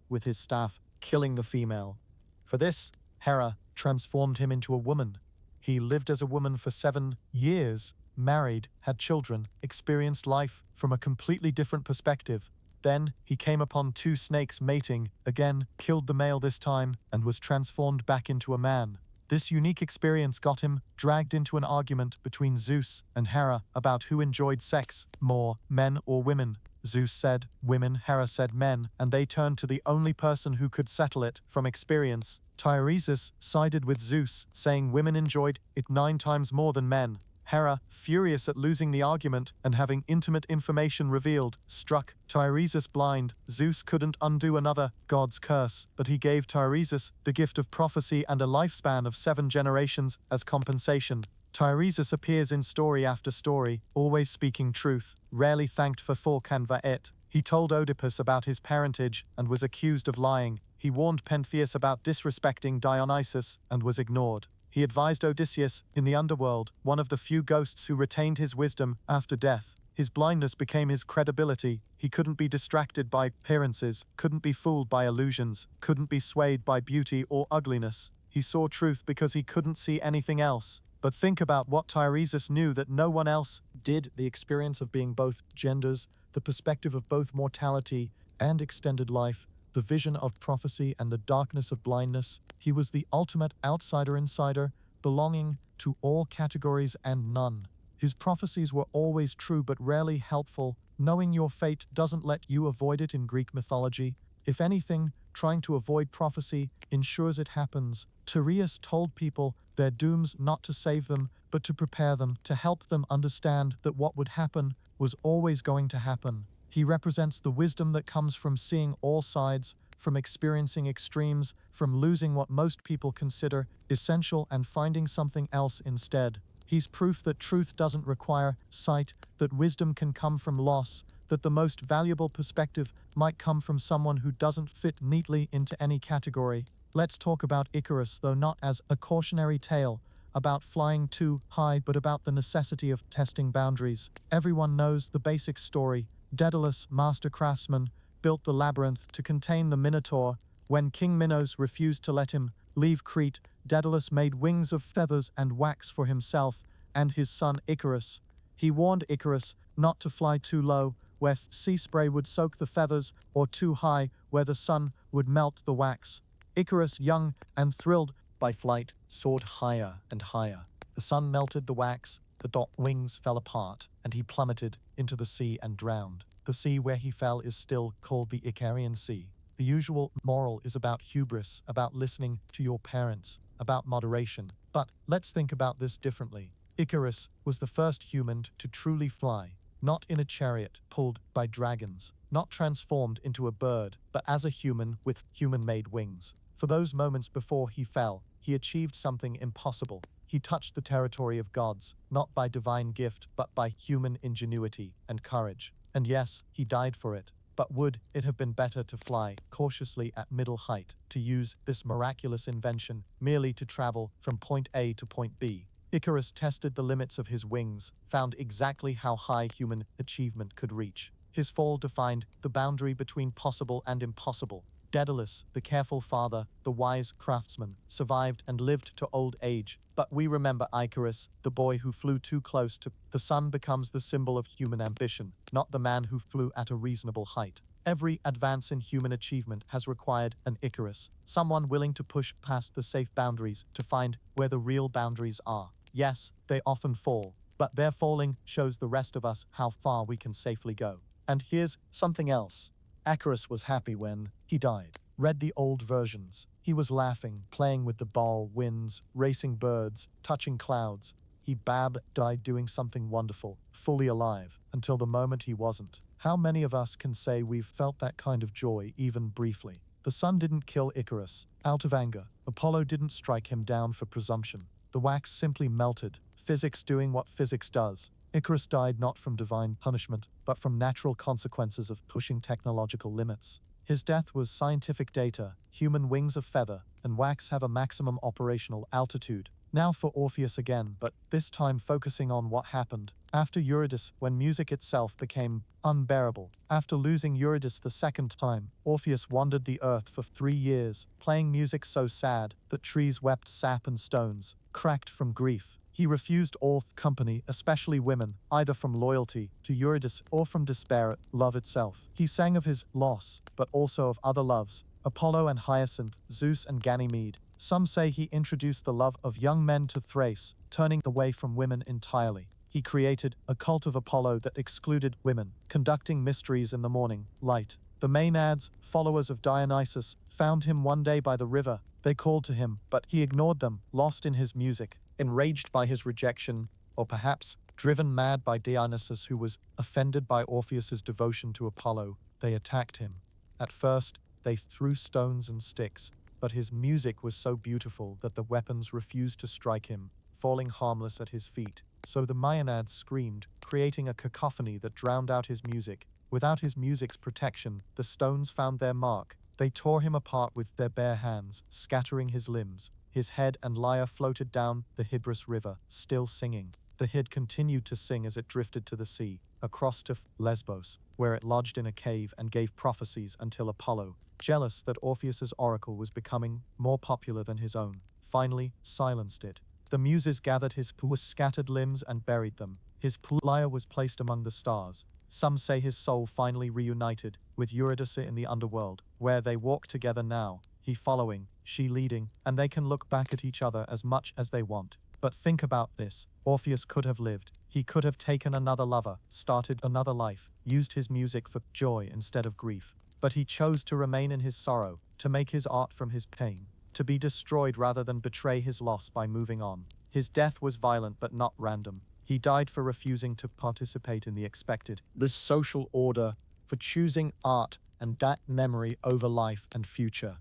killing the female. For this, Hera transformed him into a woman. He lived as a woman for 7 years, married, had children, experienced life from a completely different perspective. Then, he came upon two snakes mating, again, killed the male this time, and was transformed back into a man. This unique experience got him dragged into an argument between Zeus and Hera about who enjoyed sex more, men or women. Zeus said women, Hera said men, and they turned to the only person who could settle it from experience. Tiresias sided with Zeus, saying women enjoyed it 9 times more than men. Hera, furious at losing the argument and having intimate information revealed, struck Tiresias blind. Zeus couldn't undo another god's curse, but he gave Tiresias the gift of prophecy and a lifespan of 7 generations as compensation. Tiresias appears in story after story, always speaking truth, rarely thanked for fork and vaet. He told Oedipus about his parentage and was accused of lying. He warned Pentheus about disrespecting Dionysus and was ignored. He advised Odysseus in the underworld, one of the few ghosts who retained his wisdom after death. His blindness became his credibility. He couldn't be distracted by appearances, couldn't be fooled by illusions, couldn't be swayed by beauty or ugliness. He saw truth because he couldn't see anything else. But think about what Tiresias knew that no one else did: the experience of being both genders, the perspective of both mortality and extended life, the vision of prophecy and the darkness of blindness. He was the ultimate outsider-insider, belonging to all categories and none. His prophecies were always true but rarely helpful. Knowing your fate doesn't let you avoid it in Greek mythology. If anything, trying to avoid prophecy ensures it happens. Tereus told people their dooms not to save them, but to prepare them, to help them understand that what would happen was always going to happen. He represents the wisdom that comes from seeing all sides, from experiencing extremes, from losing what most people consider essential and finding something else instead. He's proof that truth doesn't require sight, that wisdom can come from loss, that the most valuable perspective might come from someone who doesn't fit neatly into any category. Let's talk about Icarus, though not as a cautionary tale about flying too high, but about the necessity of testing boundaries. Everyone knows the basic story. Daedalus, master craftsman, built the labyrinth to contain the Minotaur. When King Minos refused to let him leave Crete, Daedalus made wings of feathers and wax for himself and his son Icarus. He warned Icarus not to fly too low, where sea spray would soak the feathers, or too high, where the sun would melt the wax. Icarus, young and thrilled by flight, soared higher and higher. The sun melted the wax, the wings fell apart, and he plummeted into the sea and drowned. The sea where he fell is still called the Icarian Sea. The usual moral is about hubris, about listening to your parents, about moderation. But let's think about this differently. Icarus was the first human to truly fly, not in a chariot pulled by dragons, not transformed into a bird, but as a human with human-made wings. For those moments before he fell, he achieved something impossible. He touched the territory of gods, not by divine gift, but by human ingenuity and courage. And yes, he died for it. But would it have been better to fly cautiously at middle height, to use this miraculous invention merely to travel from point A to point B? Icarus tested the limits of his wings, found exactly how high human achievement could reach. His fall defined the boundary between possible and impossible. Daedalus, the careful father, the wise craftsman, survived and lived to old age. But we remember Icarus, the boy who flew too close to the sun, becomes the symbol of human ambition, not the man who flew at a reasonable height. Every advance in human achievement has required an Icarus, someone willing to push past the safe boundaries to find where the real boundaries are. Yes, they often fall. but their falling shows the rest of us how far we can safely go. And here's something else. Icarus was happy when he died. Read the old versions. He was laughing, playing with the ball, winds, racing birds, touching clouds. He died doing something wonderful, fully alive, until the moment he wasn't. How many of us can say we've felt that kind of joy even briefly? The sun didn't kill Icarus out of anger. Apollo didn't strike him down for presumption. The wax simply melted, physics doing what physics does. Icarus died not from divine punishment, but from natural consequences of pushing technological limits. His death was scientific data, human wings of feather, and wax have a maximum operational altitude. Now for Orpheus again, but this time focusing on what happened after Eurydice, when music itself became unbearable. After losing Eurydice the second time, Orpheus wandered the earth for 3 years, playing music so sad that trees wept sap and stones, cracked from grief. He refused all company, especially women, either from loyalty to Eurydice or from despair at love itself. He sang of his loss, but also of other loves, Apollo and Hyacinth, Zeus and Ganymede. Some say he introduced the love of young men to Thrace, turning away from women entirely. He created a cult of Apollo that excluded women, conducting mysteries in the morning light. The Maenads, followers of Dionysus, found him one day by the river. They called to him, but he ignored them, lost in his music. Enraged by his rejection, or perhaps driven mad by Dionysus, who was offended by Orpheus's devotion to Apollo, they attacked him. At first, they threw stones and sticks, but his music was so beautiful that the weapons refused to strike him, falling harmless at his feet. So the Maenads screamed, creating a cacophony that drowned out his music. Without his music's protection, the stones found their mark. They tore him apart with their bare hands, scattering his limbs. His head and lyre floated down the Hebrus River, still singing. The Hid continued to sing as it drifted to the sea, across to Lesbos, where it lodged in a cave and gave prophecies until Apollo, jealous that Orpheus's oracle was becoming more popular than his own, finally silenced it. The Muses gathered his scattered limbs and buried them. His lyre was placed among the stars. Some say his soul finally reunited with Eurydice in the underworld, where they walk together now, he following, she leading, and they can look back at each other as much as they want. But think about this. Orpheus could have lived. He could have taken another lover, started another life, used his music for joy instead of grief. But he chose to remain in his sorrow, to make his art from his pain, to be destroyed rather than betray his loss by moving on. His death was violent but not random. He died for refusing to participate in the expected, the social order, for choosing art and that memory over life and future.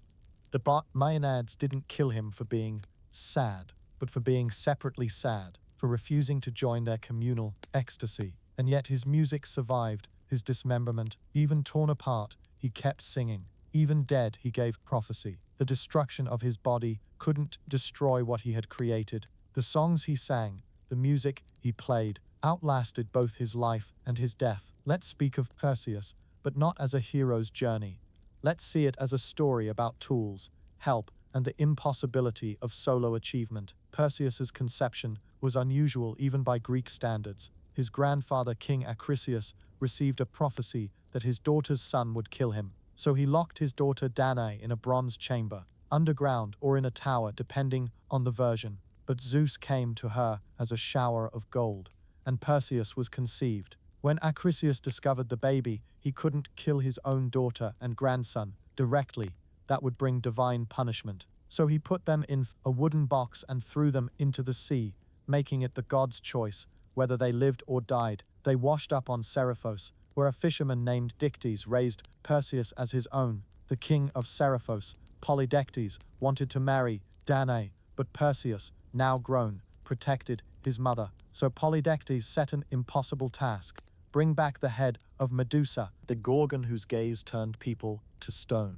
The Maenads didn't kill him for being sad, but for being separately sad, for refusing to join their communal ecstasy. And yet his music survived his dismemberment. Even torn apart, he kept singing. Even dead, he gave prophecy. The destruction of his body couldn't destroy what he had created. The songs he sang, the music he played, outlasted both his life and his death. Let's speak of Perseus, but not as a hero's journey. Let's see it as a story about tools, help, and the impossibility of solo achievement. Perseus's conception was unusual even by Greek standards. His grandfather, King Acrisius, received a prophecy that his daughter's son would kill him. So he locked his daughter Danae in a bronze chamber, underground or in a tower depending on the version. But Zeus came to her as a shower of gold, and Perseus was conceived. When Acrisius discovered the baby, he couldn't kill his own daughter and grandson directly. That would bring divine punishment. So he put them in a wooden box and threw them into the sea, making it the god's choice, whether they lived or died. They washed up on Seriphos, where a fisherman named Dictys raised Perseus as his own. The king of Seriphos, Polydectes, wanted to marry Danae, but Perseus, now grown, protected his mother. So Polydectes set an impossible task: bring back the head of Medusa, the Gorgon whose gaze turned people to stone.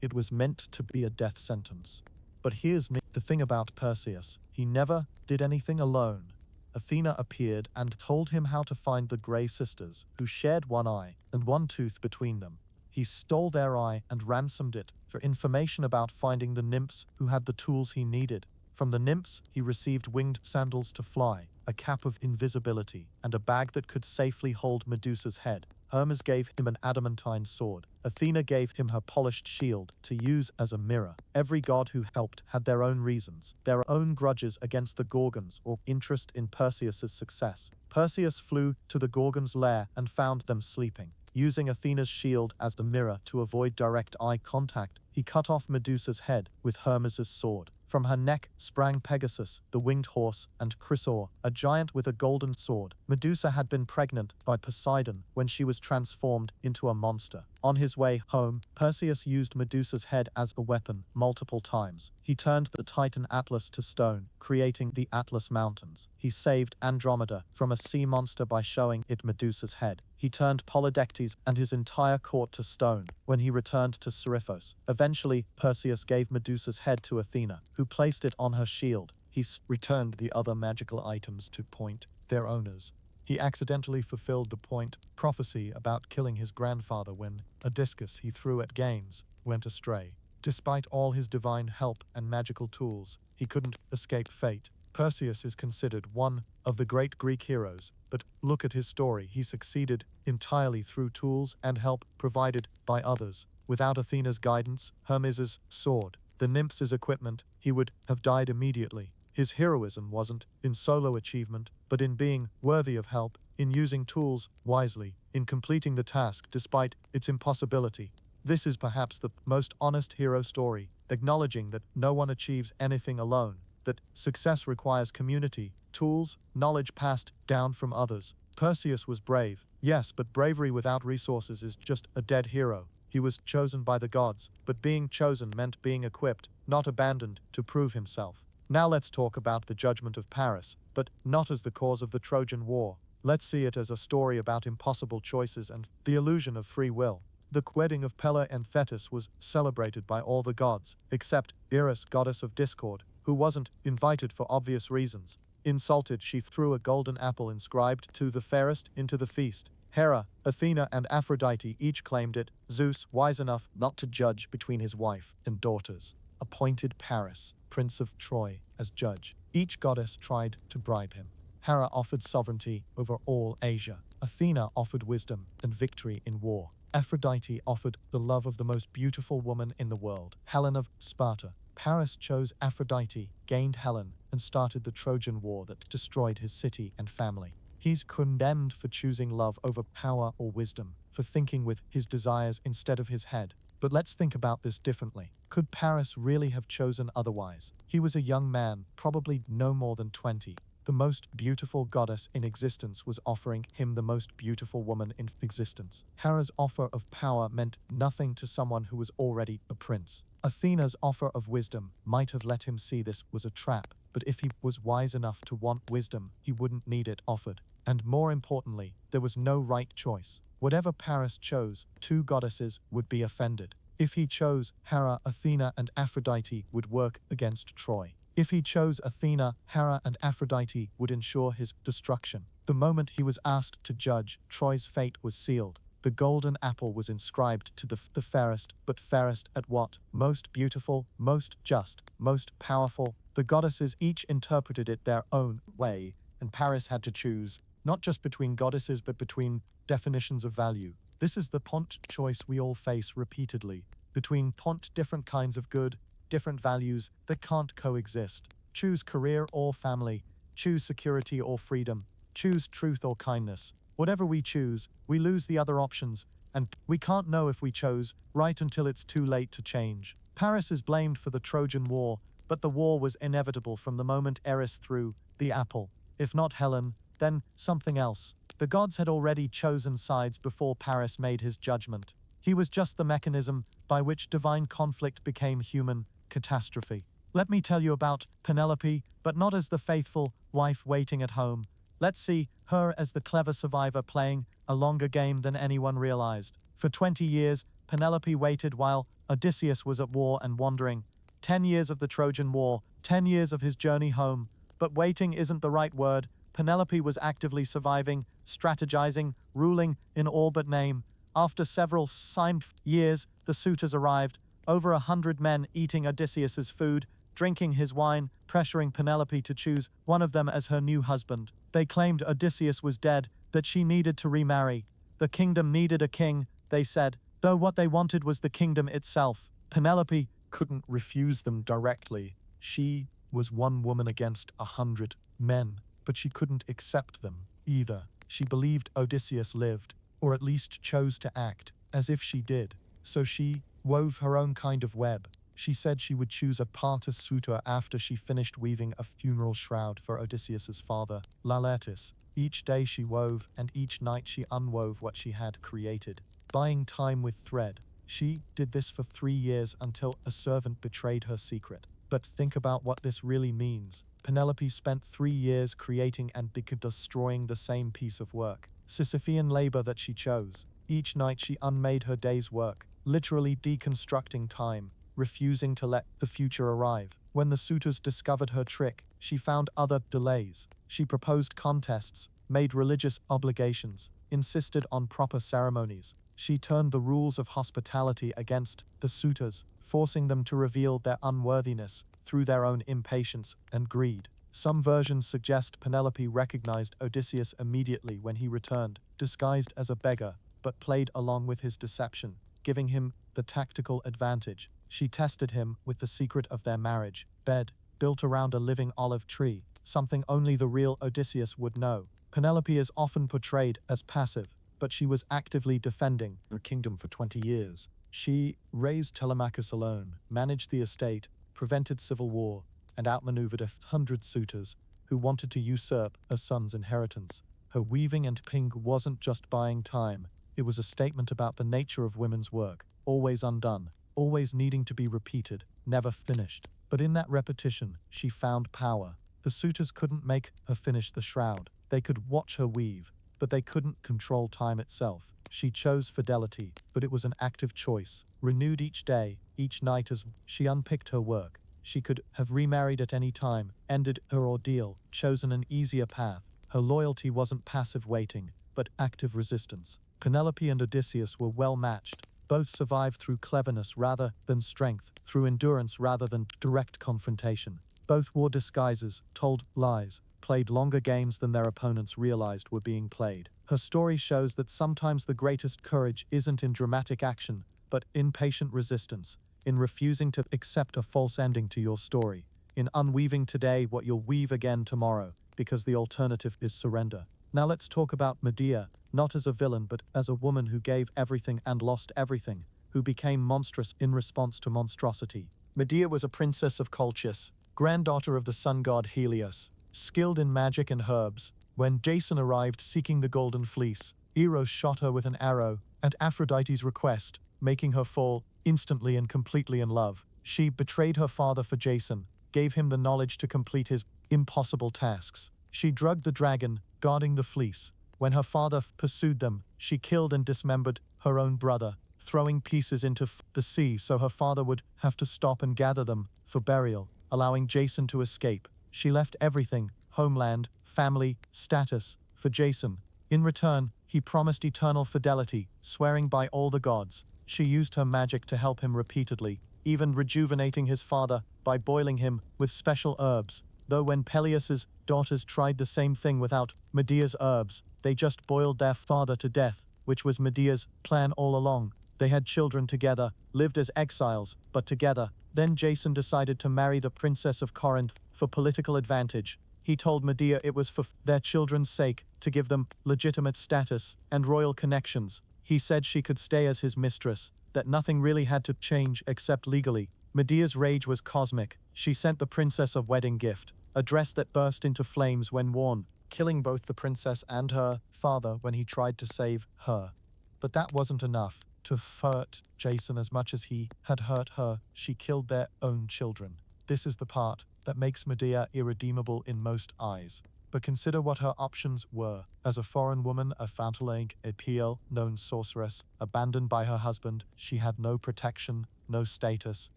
It was meant to be a death sentence. But here's the thing about Perseus. He never did anything alone. Athena appeared and told him how to find the Grey Sisters, who shared one eye and one tooth between them. He stole their eye and ransomed it for information about finding the nymphs who had the tools he needed. From the nymphs, he received winged sandals to fly, a cap of invisibility, and a bag that could safely hold Medusa's head. Hermes gave him an adamantine sword. Athena gave him her polished shield to use as a mirror. Every god who helped had their own reasons, their own grudges against the Gorgons or interest in Perseus's success. Perseus flew to the Gorgons' lair and found them sleeping. Using Athena's shield as the mirror to avoid direct eye contact, he cut off Medusa's head with Hermes' sword. From her neck sprang Pegasus, the winged horse, and Chrysaor, a giant with a golden sword. Medusa had been pregnant by Poseidon when she was transformed into a monster. On his way home, Perseus used Medusa's head as a weapon multiple times. He turned the Titan Atlas to stone, creating the Atlas Mountains. He saved Andromeda from a sea monster by showing it Medusa's head. He turned Polydectes and his entire court to stone when he returned to Seriphos. Eventually, Perseus gave Medusa's head to Athena, who placed it on her shield. He returned the other magical items to Point, their owners. He accidentally fulfilled the Point prophecy about killing his grandfather when a discus he threw at games went astray. Despite all his divine help and magical tools, he couldn't escape fate. Perseus is considered one of the great Greek heroes, but look at his story. He succeeded entirely through tools and help provided by others. Without Athena's guidance, Hermes' sword, the nymphs' equipment, he would have died immediately. His heroism wasn't in solo achievement, but in being worthy of help, in using tools wisely, in completing the task despite its impossibility. This is perhaps the most honest hero story, acknowledging that no one achieves anything alone, that success requires community, tools, knowledge passed down from others. Perseus was brave, yes, but bravery without resources is just a dead hero. He was chosen by the gods, but being chosen meant being equipped, not abandoned, to prove himself. Now let's talk about the judgment of Paris, but not as the cause of the Trojan War. Let's see it as a story about impossible choices and the illusion of free will. The wedding of Pele and Thetis was celebrated by all the gods, except Eris, goddess of discord, who wasn't invited for obvious reasons. Insulted, she threw a golden apple inscribed "To the fairest" into the feast. Hera, Athena, and Aphrodite each claimed it. Zeus, wise enough not to judge between his wife and daughters, appointed Paris, Prince of Troy, as judge. Each goddess tried to bribe him. Hera offered sovereignty over all Asia. Athena offered wisdom and victory in war. Aphrodite offered the love of the most beautiful woman in the world, Helen of Sparta. Paris chose Aphrodite, gained Helen, and started the Trojan War that destroyed his city and family. He's condemned for choosing love over power or wisdom, for thinking with his desires instead of his head. But let's think about this differently. Could Paris really have chosen otherwise? He was a young man, probably no more than 20. The most beautiful goddess in existence was offering him the most beautiful woman in existence. Hera's offer of power meant nothing to someone who was already a prince. Athena's offer of wisdom might have let him see this was a trap, but if he was wise enough to want wisdom, he wouldn't need it offered. And more importantly, there was no right choice. Whatever Paris chose, two goddesses would be offended. If he chose Hera, Athena, and Aphrodite would work against Troy. If he chose Athena, Hera, and Aphrodite would ensure his destruction. The moment he was asked to judge, Troy's fate was sealed. The golden apple was inscribed to the fairest, but fairest at what? Most beautiful, most just, most powerful. The goddesses each interpreted it their own way, and Paris had to choose, not just between goddesses but between definitions of value. This is the Pont choice we all face repeatedly. Between Pont different kinds of good, different values that can't coexist. Choose career or family. Choose security or freedom. Choose truth or kindness. Whatever we choose, we lose the other options, and we can't know if we chose right until it's too late to change. Paris is blamed for the Trojan War, but the war was inevitable from the moment Eris threw the apple. If not Helen, then something else. The gods had already chosen sides before Paris made his judgment. He was just the mechanism by which divine conflict became human catastrophe. Let me tell you about Penelope, but not as the faithful wife waiting at home. Let's see her as the clever survivor playing a longer game than anyone realized. For 20 years, Penelope waited while Odysseus was at war and wandering. 10 years of the Trojan War, 10 years of his journey home. But waiting isn't the right word. Penelope was actively surviving, strategizing, ruling in all but name. After several signed years, the suitors arrived, over 100 men eating Odysseus's food, drinking his wine, pressuring Penelope to choose one of them as her new husband. They claimed Odysseus was dead, that she needed to remarry. The kingdom needed a king, they said, though what they wanted was the kingdom itself. Penelope couldn't refuse them directly. She was one woman against 100 men, but she couldn't accept them. either. She believed Odysseus lived, or at least chose to act as if she did. So she wove her own kind of web. She said she would choose a Partus suitor after she finished weaving a funeral shroud for Odysseus's father, Laertes. Each day she wove, and each night she unwove what she had created, buying time with thread. She did this for 3 years until a servant betrayed her secret. But think about what this really means. Penelope spent 3 years creating and destroying the same piece of work. Sisyphean labor that she chose. Each night she unmade her day's work, literally deconstructing time, refusing to let the future arrive. When the suitors discovered her trick, she found other delays. She proposed contests, made religious obligations, insisted on proper ceremonies. She turned the rules of hospitality against the suitors, forcing them to reveal their unworthiness through their own impatience and greed. Some versions suggest Penelope recognized Odysseus immediately when he returned, disguised as a beggar, but played along with his deception, giving him the tactical advantage. She tested him with the secret of their marriage bed, built around a living olive tree, something only the real Odysseus would know. Penelope is often portrayed as passive, but she was actively defending her kingdom for 20 years. She raised Telemachus alone, managed the estate, prevented civil war, and outmaneuvered 100 suitors who wanted to usurp her son's inheritance. Her weaving and ping wasn't just buying time, it was a statement about the nature of women's work, always undone, always needing to be repeated, never finished. But in that repetition, she found power. The suitors couldn't make her finish the shroud. They could watch her weave, but they couldn't control time itself. She chose fidelity, but it was an active choice, renewed each day, each night as she unpicked her work. She could have remarried at any time, ended her ordeal, chosen an easier path. Her loyalty wasn't passive waiting, but active resistance. Penelope and Odysseus were well matched. Both survived through cleverness rather than strength, through endurance rather than direct confrontation. Both wore disguises, told lies, played longer games than their opponents realized were being played. Her story shows that sometimes the greatest courage isn't in dramatic action, but in patient resistance, in refusing to accept a false ending to your story, in unweaving today what you'll weave again tomorrow, because the alternative is surrender. Now let's talk about Medea, not as a villain but as a woman who gave everything and lost everything, who became monstrous in response to monstrosity. Medea was a princess of Colchis, granddaughter of the sun god Helios, skilled in magic and herbs. When Jason arrived seeking the golden fleece, Eros shot her with an arrow at Aphrodite's request, making her fall instantly and completely in love. She betrayed her father for Jason, gave him the knowledge to complete his impossible tasks. She drugged the dragon, guarding the fleece. When her father pursued them, she killed and dismembered her own brother, throwing pieces into the sea so her father would have to stop and gather them for burial, allowing Jason to escape. She left everything, homeland, family, status, for Jason. In return, he promised eternal fidelity, swearing by all the gods. She used her magic to help him repeatedly, even rejuvenating his father by boiling him with special herbs. Though when Peleus's daughters tried the same thing without Medea's herbs, they just boiled their father to death, which was Medea's plan all along. They had children together, lived as exiles, but together. Then Jason decided to marry the princess of Corinth for political advantage. He told Medea it was for their children's sake, to give them legitimate status and royal connections. He said she could stay as his mistress, that nothing really had to change except legally. Medea's rage was cosmic. She sent the princess a wedding gift, a dress that burst into flames when worn, killing both the princess and her father when he tried to save her. But that wasn't enough to hurt Jason as much as he had hurt her. She killed their own children. This is the part that makes Medea irredeemable in most eyes. But consider what her options were. As a foreign woman, a Fantalang, a Peel, known sorceress, abandoned by her husband, she had no protection, no status,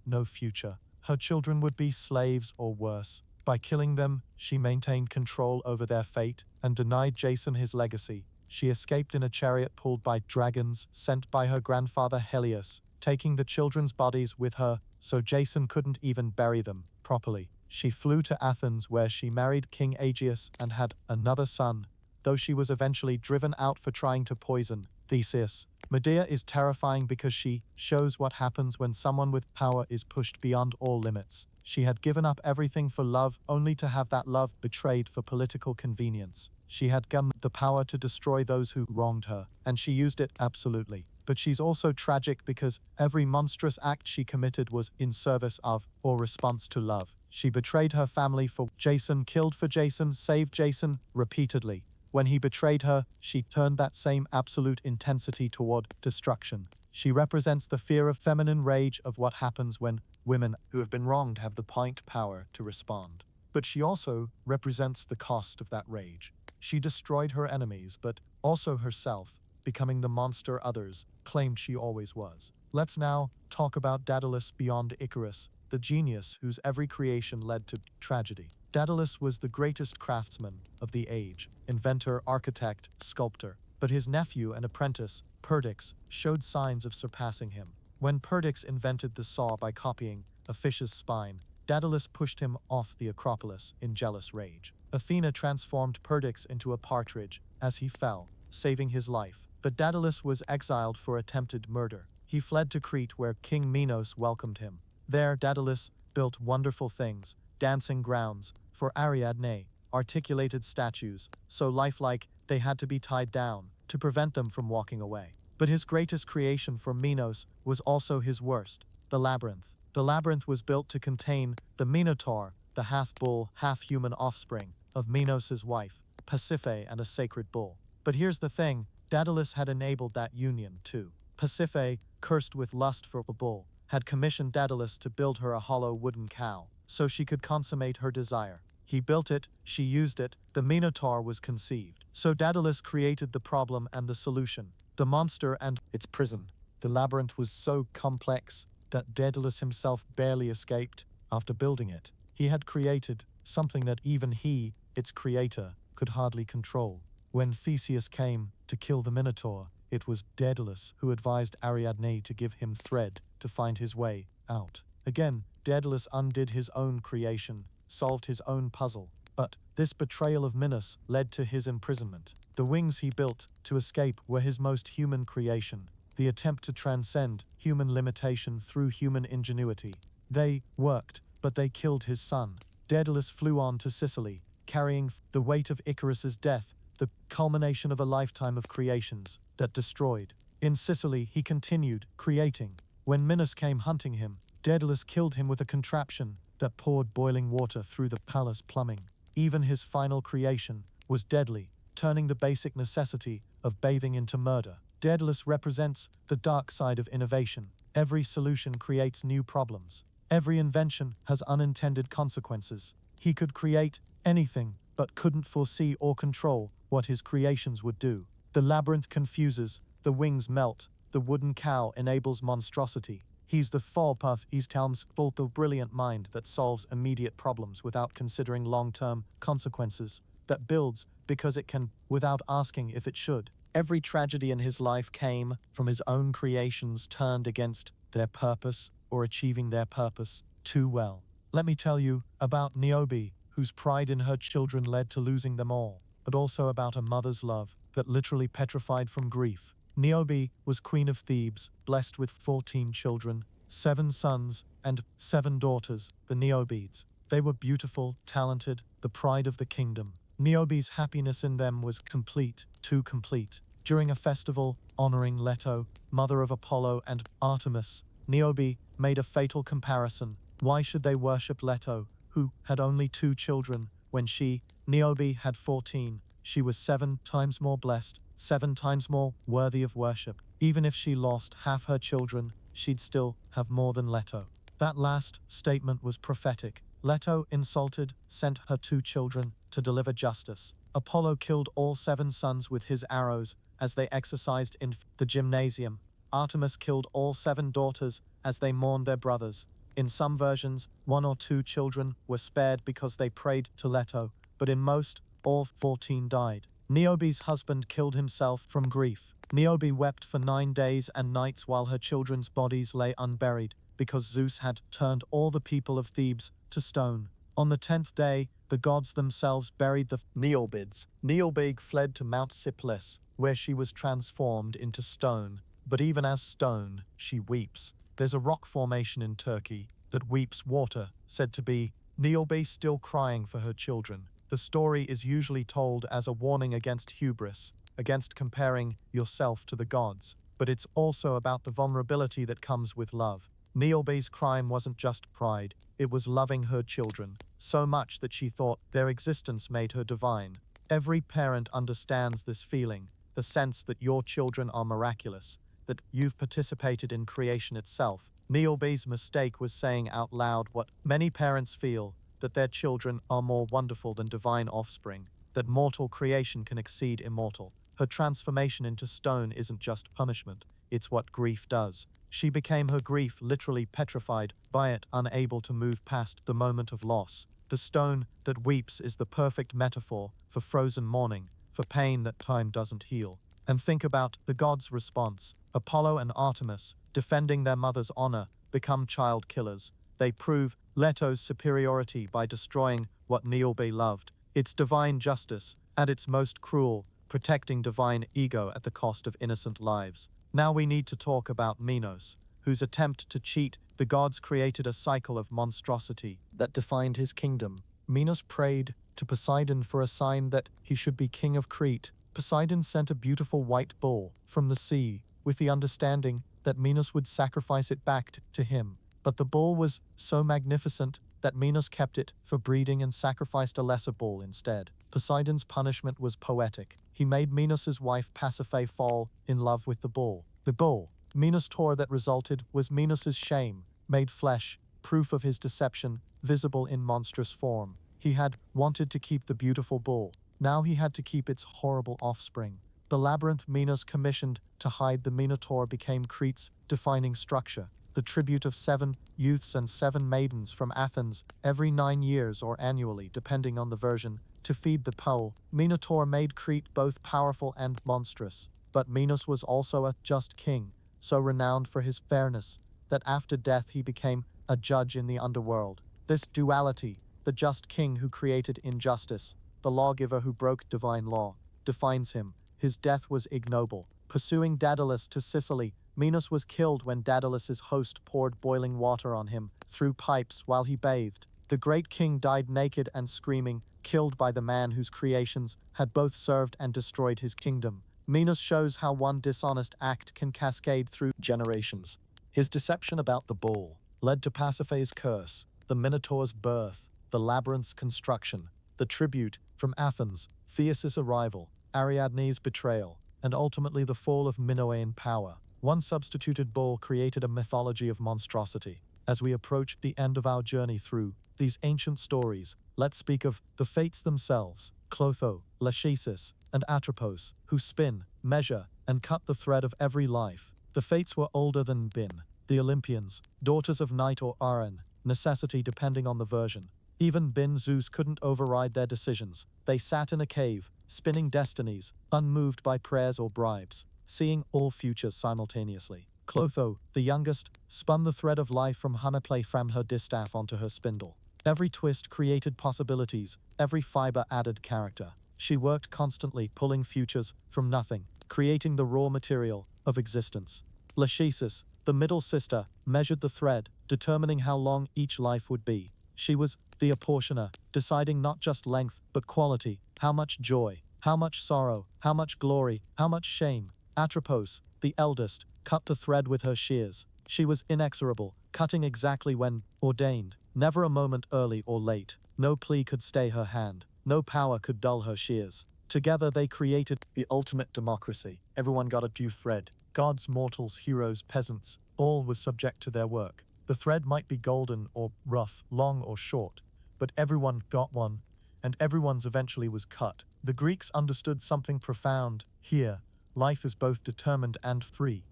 no future. Her children would be slaves or worse. By killing them, she maintained control over their fate and denied Jason his legacy. She escaped in a chariot pulled by dragons sent by her grandfather Helios, taking the children's bodies with her so Jason couldn't even bury them properly. She flew to Athens where she married King Aegeus and had another son, though she was eventually driven out for trying to poison Theseus. Medea is terrifying because she shows what happens when someone with power is pushed beyond all limits. She had given up everything for love only to have that love betrayed for political convenience. She had the power to destroy those who wronged her, and she used it absolutely. But she's also tragic because every monstrous act she committed was in service of or response to love. She betrayed her family for Jason, killed for Jason, saved Jason repeatedly. When he betrayed her, she turned that same absolute intensity toward destruction. She represents the fear of feminine rage of what happens when women who have been wronged have the power to respond. But she also represents the cost of that rage. She destroyed her enemies, but also herself, becoming the monster others claimed she always was. Let's now talk about Daedalus beyond Icarus, the genius whose every creation led to tragedy. Daedalus was the greatest craftsman of the age, inventor, architect, sculptor. But his nephew and apprentice, Perdix, showed signs of surpassing him. When Perdix invented the saw by copying a fish's spine, Daedalus pushed him off the Acropolis in jealous rage. Athena transformed Perdix into a partridge as he fell, saving his life. But Daedalus was exiled for attempted murder. He fled to Crete where King Minos welcomed him. There, Daedalus built wonderful things, dancing grounds for Ariadne, articulated statues, so lifelike they had to be tied down to prevent them from walking away. But his greatest creation for Minos was also his worst, the labyrinth. The labyrinth was built to contain the Minotaur, the half-bull, half-human offspring of Minos' wife, Pasiphae, and a sacred bull. But here's the thing, Daedalus had enabled that union too. Pasiphae, cursed with lust for a bull, had commissioned Daedalus to build her a hollow wooden cow, so she could consummate her desire. He built it, she used it, the Minotaur was conceived. So Daedalus created the problem and the solution, the monster and its prison. The labyrinth was so complex that Daedalus himself barely escaped after building it. He had created something that even he, its creator, could hardly control. When Theseus came to kill the Minotaur, it was Daedalus who advised Ariadne to give him thread to find his way out. Again, Daedalus undid his own creation, solved his own puzzle. But this betrayal of Minos led to his imprisonment. The wings he built to escape were his most human creation, the attempt to transcend human limitation through human ingenuity. They worked, but they killed his son. Daedalus flew on to Sicily, carrying the weight of Icarus's death, the culmination of a lifetime of creations that destroyed. In Sicily, he continued creating. When Minos came hunting him, Daedalus killed him with a contraption that poured boiling water through the palace plumbing. Even his final creation was deadly, turning the basic necessity of bathing into murder. Daedalus represents the dark side of innovation. Every solution creates new problems. Every invention has unintended consequences. He could create anything, but couldn't foresee or control what his creations would do. The labyrinth confuses, the wings melt, the wooden cow enables monstrosity. He's the Thorpuff Easthelm's full the brilliant mind that solves immediate problems without considering long-term consequences, that builds because it can without asking if it should. Every tragedy in his life came from his own creations turned against their purpose or achieving their purpose too well. Let me tell you about Niobe, whose pride in her children led to losing them all, but also about a mother's love that literally petrified from grief. Niobe was queen of Thebes, blessed with 14 children, 7 sons and 7 daughters, the Niobides. They were beautiful, talented, the pride of the kingdom. Niobe's happiness in them was complete, too complete. During a festival honoring Leto, mother of Apollo and Artemis, Niobe made a fatal comparison. Why should they worship Leto, who had only 2 children, when she, Niobe, had 14? She was 7 times more blessed, 7 times more worthy of worship. Even if she lost half her children, she'd still have more than Leto. That last statement was prophetic. Leto, insulted, sent her 2 children to deliver justice. Apollo killed all 7 sons with his arrows as they exercised in the gymnasium. Artemis killed all 7 daughters as they mourned their brothers. In some versions, 1 or 2 children were spared because they prayed to Leto, but in most, all 14 died. Niobe's husband killed himself from grief. Niobe wept for 9 days and nights while her children's bodies lay unburied, because Zeus had turned all the people of Thebes to stone. On the 10th day, the gods themselves buried the Niobids. Niobe fled to Mount Cypris, where she was transformed into stone. But even as stone, she weeps. There's a rock formation in Turkey that weeps water, said to be Niobe still crying for her children. The story is usually told as a warning against hubris, against comparing yourself to the gods, but it's also about the vulnerability that comes with love. Niobe's crime wasn't just pride, it was loving her children, so much that she thought their existence made her divine. Every parent understands this feeling, the sense that your children are miraculous, that you've participated in creation itself. Niobe's mistake was saying out loud what many parents feel, that their children are more wonderful than divine offspring, that mortal creation can exceed immortal. Her transformation into stone isn't just punishment, it's what grief does. She became her grief, literally petrified by it, unable to move past the moment of loss. The stone that weeps is the perfect metaphor for frozen mourning, for pain that time doesn't heal. And think about the gods' response. Apollo and Artemis, defending their mother's honor, become child killers. They prove Leto's superiority by destroying what Niobe loved. It's divine justice, at its most cruel, protecting divine ego at the cost of innocent lives. Now we need to talk about Minos, whose attempt to cheat the gods created a cycle of monstrosity that defined his kingdom. Minos prayed to Poseidon for a sign that he should be king of Crete. Poseidon sent a beautiful white bull from the sea, with the understanding that Minos would sacrifice it back to him. But the bull was so magnificent that Minos kept it for breeding and sacrificed a lesser bull instead. Poseidon's punishment was poetic. He made Minos' wife Pasiphae fall in love with the bull. The bull, Minotaur, that resulted was Minos' shame, made flesh, proof of his deception, visible in monstrous form. He had wanted to keep the beautiful bull. Now he had to keep its horrible offspring. The labyrinth Minos commissioned to hide the Minotaur became Crete's defining structure. The tribute of 7 youths and 7 maidens from Athens every 9 years or annually, depending on the version, to feed the pole. Minotaur made Crete both powerful and monstrous. But Minos was also a just king, so renowned for his fairness, that after death he became a judge in the underworld. This duality, the just king who created injustice, the lawgiver who broke divine law, defines him. His death was ignoble. Pursuing Daedalus to Sicily, Minos was killed when Daedalus's host poured boiling water on him through pipes while he bathed. The great king died naked and screaming, killed by the man whose creations had both served and destroyed his kingdom. Minos shows how one dishonest act can cascade through generations. His deception about the bull led to Pasiphae's curse, the Minotaur's birth, the labyrinth's construction, the tribute from Athens, Theseus' arrival, Ariadne's betrayal, and ultimately the fall of Minoan power. One substituted bull created a mythology of monstrosity. As we approach the end of our journey through these ancient stories, let's speak of the fates themselves, Clotho, Lachesis, and Atropos, who spin, measure, and cut the thread of every life. The fates were older than Bin, the Olympians, daughters of Night or Aren, necessity depending on the version. Even Bin Zeus couldn't override their decisions. They sat in a cave, spinning destinies, unmoved by prayers or bribes, seeing all futures simultaneously. Clotho, the youngest, spun the thread of life from Hanaple from her distaff onto her spindle. Every twist created possibilities, every fiber added character. She worked constantly, pulling futures from nothing, creating the raw material of existence. Lachesis, the middle sister, measured the thread, determining how long each life would be. She was the apportioner, deciding not just length, but quality, how much joy, how much sorrow, how much glory, how much shame. Atropos, the eldest, cut the thread with her shears. She was inexorable, cutting exactly when ordained, never a moment early or late. No plea could stay her hand, no power could dull her shears. Together they created the ultimate democracy. Everyone got a due thread. Gods, mortals, heroes, peasants, all were subject to their work. The thread might be golden or rough, long or short, but everyone got one, and everyone's eventually was cut. The Greeks understood something profound here. Life is both determined and free.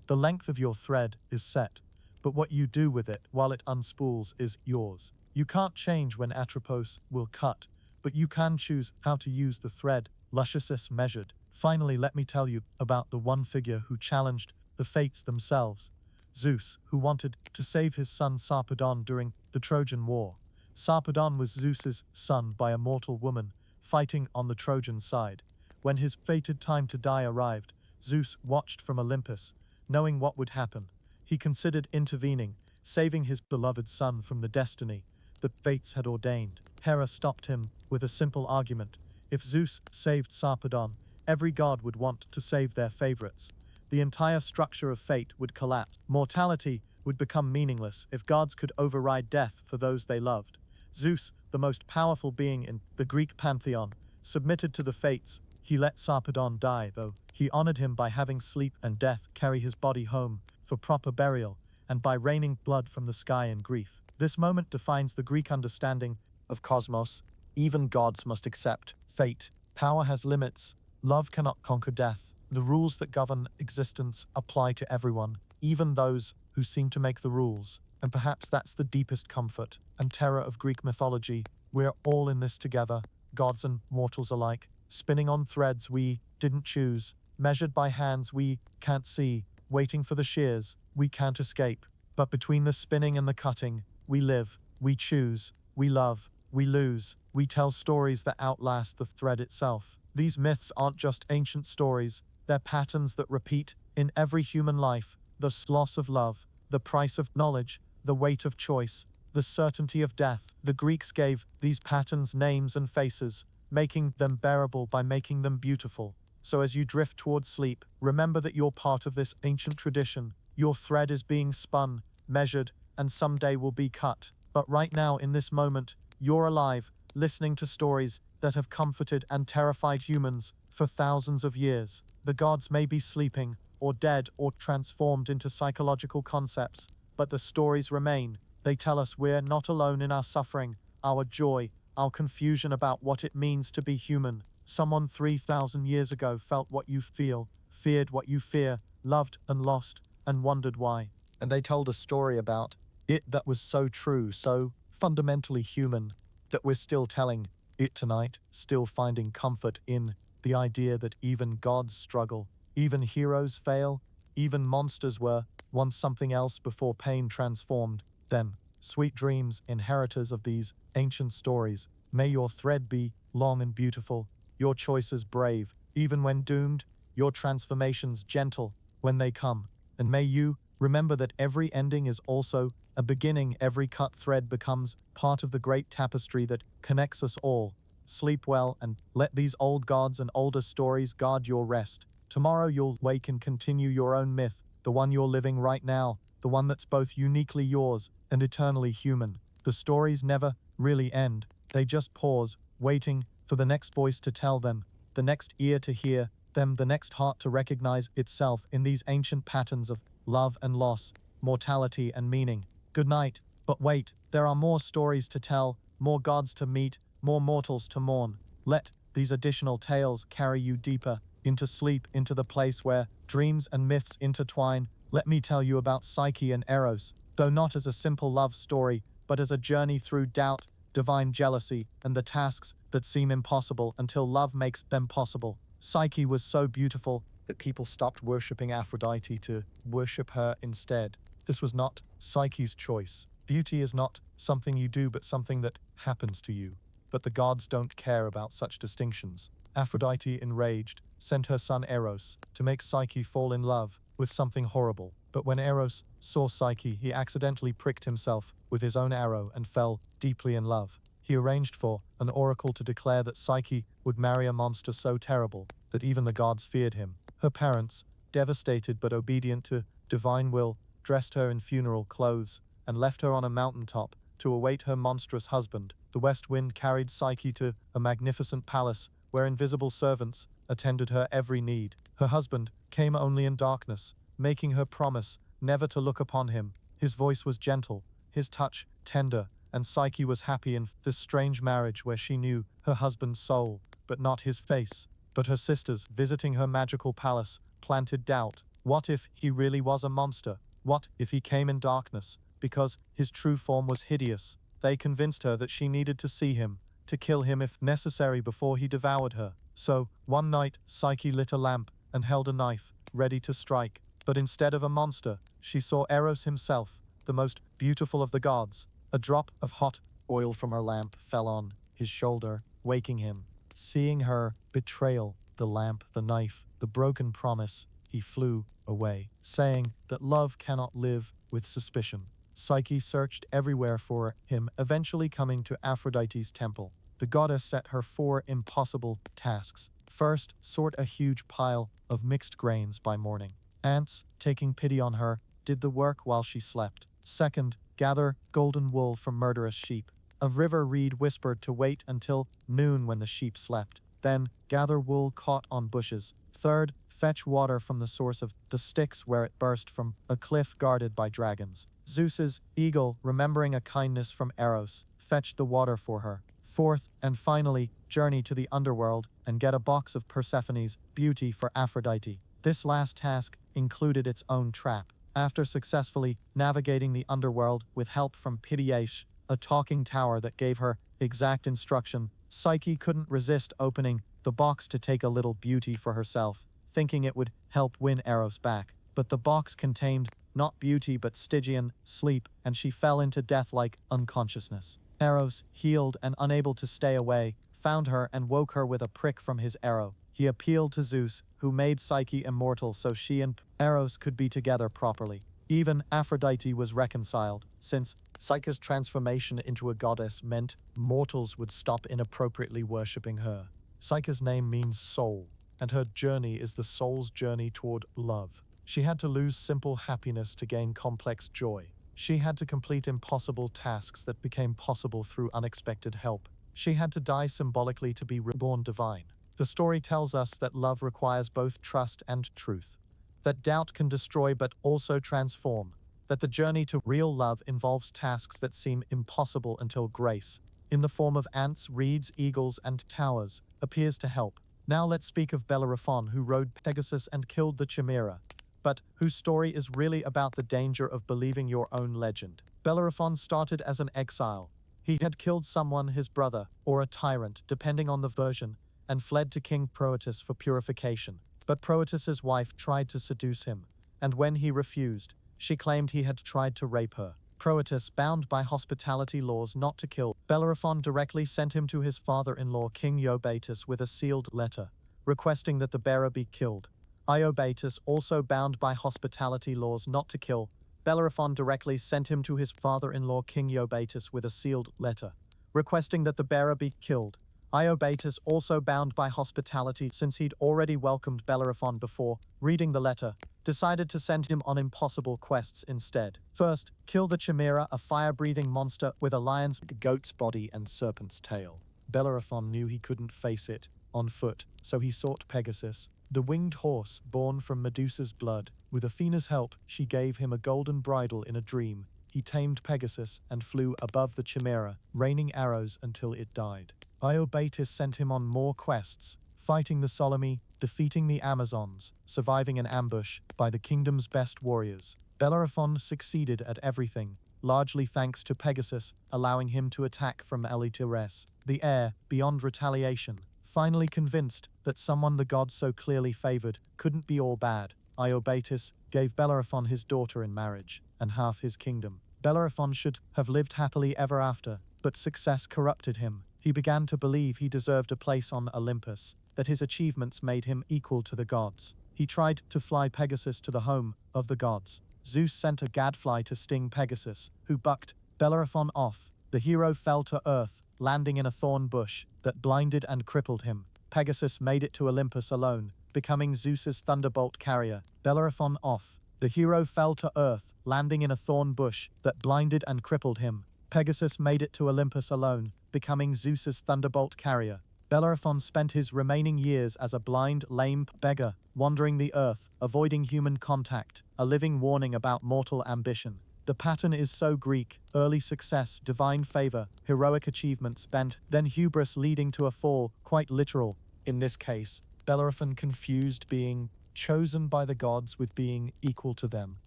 The length of your thread is set, but what you do with it while it unspools is yours. You can't change when Atropos will cut, but you can choose how to use the thread. Lachesis measured. Finally, let me tell you about the one figure who challenged the fates themselves. Zeus, who wanted to save his son Sarpedon during the Trojan War. Sarpedon was Zeus's son by a mortal woman, fighting on the Trojan side. When his fated time to die arrived, Zeus watched from Olympus, knowing what would happen. He considered intervening, saving his beloved son from the destiny that fates had ordained. Hera stopped him with a simple argument. If Zeus saved Sarpedon, every god would want to save their favorites. The entire structure of fate would collapse. Mortality would become meaningless if gods could override death for those they loved. Zeus, the most powerful being in the Greek pantheon, submitted to the fates. He let Sarpedon die, though. He honored him by having sleep and death carry his body home for proper burial, and by raining blood from the sky in grief. This moment defines the Greek understanding of cosmos. Even gods must accept fate. Power has limits. Love cannot conquer death. The rules that govern existence apply to everyone, even those who seem to make the rules. And perhaps that's the deepest comfort and terror of Greek mythology. We're all in this together, gods and mortals alike, spinning on threads we didn't choose, measured by hands we can't see, waiting for the shears we can't escape. But between the spinning and the cutting, we live, we choose, we love, we lose, we tell stories that outlast the thread itself. These myths aren't just ancient stories, they're patterns that repeat in every human life: the loss of love, the price of knowledge, the weight of choice, the certainty of death. The Greeks gave these patterns names and faces, making them bearable by making them beautiful. So as you drift towards sleep, remember that you're part of this ancient tradition. Your thread is being spun, measured, and someday will be cut. But right now, in this moment, you're alive, listening to stories that have comforted and terrified humans for thousands of years. The gods may be sleeping, or dead, or transformed into psychological concepts, but the stories remain. They tell us we're not alone in our suffering, our joy, our confusion about what it means to be human. Someone 3,000 years ago felt what you feel, feared what you fear, loved and lost, and wondered why. And they told a story about it that was so true, so fundamentally human, that we're still telling it tonight, still finding comfort in the idea that even gods struggle, even heroes fail, even monsters were once something else before pain transformed them. Sweet dreams, inheritors of these ancient stories. May your thread be long and beautiful, your choices brave, even when doomed, your transformations gentle when they come. And may you remember that every ending is also a beginning. Every cut thread becomes part of the great tapestry that connects us all. Sleep well and let these old gods and older stories guard your rest. Tomorrow you'll wake and continue your own myth, the one you're living right now, the one that's both uniquely yours and eternally human. The stories never really end. They just pause, waiting for the next voice to tell them, the next ear to hear them, the next heart to recognize itself in these ancient patterns of love and loss, mortality and meaning. Good night. But wait, there are more stories to tell, more gods to meet, more mortals to mourn. Let these additional tales carry you deeper into sleep, into the place where dreams and myths intertwine. Let me tell you about Psyche and Eros, though not as a simple love story, but as a journey through doubt, divine jealousy, and the tasks that seem impossible until love makes them possible. Psyche was so beautiful that people stopped worshipping Aphrodite to worship her instead. This was not Psyche's choice. Beauty is not something you do, but something that happens to you. But the gods don't care about such distinctions. Aphrodite, enraged, sent her son Eros to make Psyche fall in love with something horrible. But when Eros saw Psyche, he accidentally pricked himself with his own arrow and fell deeply in love. He arranged for an oracle to declare that Psyche would marry a monster so terrible that even the gods feared him. Her parents, devastated but obedient to divine will, dressed her in funeral clothes and left her on a mountaintop to await her monstrous husband. The west wind carried Psyche to a magnificent palace where invisible servants attended her every need. Her husband came only in darkness, making her promise never to look upon him. His voice was gentle, his touch tender, and Psyche was happy in this strange marriage where she knew her husband's soul, but not his face. But her sisters, visiting her magical palace, planted doubt. What if he really was a monster? What if he came in darkness, because his true form was hideous? They convinced her that she needed to see him, to kill him if necessary before he devoured her. So, one night, Psyche lit a lamp and held a knife, ready to strike. But instead of a monster, she saw Eros himself, the most beautiful of the gods. A drop of hot oil from her lamp fell on his shoulder, waking him. Seeing her betrayal, the lamp, the knife, the broken promise, he flew away, saying that love cannot live with suspicion. Psyche searched everywhere for him, eventually coming to Aphrodite's temple. The goddess set her 4 impossible tasks. First, sort a huge pile of mixed grains by morning. Ants, taking pity on her, did the work while she slept. Second, gather golden wool from murderous sheep. A river reed whispered to wait until noon when the sheep slept. Then, gather wool caught on bushes. Third, fetch water from the source of the Styx where it burst from a cliff guarded by dragons. Zeus's eagle, remembering a kindness from Eros, fetched the water for her. Fourth, and finally, journey to the underworld and get a box of Persephone's beauty for Aphrodite. This last task included its own trap. After successfully navigating the underworld with help from Pityesh, a talking tower that gave her exact instruction, Psyche couldn't resist opening the box to take a little beauty for herself, thinking it would help win Eros back. But the box contained not beauty but Stygian sleep, and she fell into death-like unconsciousness. Eros, healed and unable to stay away, found her and woke her with a prick from his arrow. He appealed to Zeus, who made Psyche immortal so she and Eros could be together properly. Even Aphrodite was reconciled, since Psyche's transformation into a goddess meant mortals would stop inappropriately worshipping her. Psyche's name means soul, and her journey is the soul's journey toward love. She had to lose simple happiness to gain complex joy. She had to complete impossible tasks that became possible through unexpected help. She had to die symbolically to be reborn divine. The story tells us that love requires both trust and truth, that doubt can destroy but also transform, that the journey to real love involves tasks that seem impossible until grace, in the form of ants, reeds, eagles, and towers, appears to help. Now let's speak of Bellerophon, who rode Pegasus and killed the Chimera, but whose story is really about the danger of believing your own legend. Bellerophon started as an exile. He had killed someone, his brother, or a tyrant, depending on the version, and fled to King Proetus for purification. But Proetus's wife tried to seduce him, and when he refused, she claimed he had tried to rape her. Proetus, bound by hospitality laws not to kill, Bellerophon directly sent him to his father-in-law King Iobatus with a sealed letter, requesting that the bearer be killed. Iobatus, also bound by hospitality laws not to kill, Bellerophon directly sent him to his father-in-law King Iobatus with a sealed letter, requesting that the bearer be killed. Iobatus, also bound by hospitality since he'd already welcomed Bellerophon before reading the letter, decided to send him on impossible quests instead. First, kill the Chimera, a fire-breathing monster with a lion's, goat's body and serpent's tail. Bellerophon knew he couldn't face it on foot, so he sought Pegasus, the winged horse born from Medusa's blood. With Athena's help, she gave him a golden bridle in a dream. He tamed Pegasus and flew above the Chimera, raining arrows until it died. Iobatus sent him on more quests, fighting the Solymi, defeating the Amazons, surviving an ambush by the kingdom's best warriors. Bellerophon succeeded at everything, largely thanks to Pegasus, allowing him to attack from Elitires, the air, beyond retaliation. Finally convinced that someone the gods so clearly favored couldn't be all bad, Iobatus gave Bellerophon his daughter in marriage, and half his kingdom. Bellerophon should have lived happily ever after, but success corrupted him. He began to believe he deserved a place on Olympus, that his achievements made him equal to the gods. He tried to fly Pegasus to the home of the gods. Zeus sent a gadfly to sting Pegasus, who bucked Bellerophon off. The hero fell to earth, landing in a thorn bush that blinded and crippled him. Pegasus made it to Olympus alone, becoming Zeus's thunderbolt carrier. Bellerophon off. The hero fell to earth, landing in a thorn bush that blinded and crippled him. Pegasus made it to Olympus alone, becoming Zeus's thunderbolt carrier. Bellerophon spent his remaining years as a blind, lame beggar, wandering the earth, avoiding human contact, a living warning about mortal ambition. The pattern is so Greek: early success, divine favor, heroic achievement spent, then hubris leading to a fall, quite literal. In this case, Bellerophon confused being chosen by the gods with being equal to them.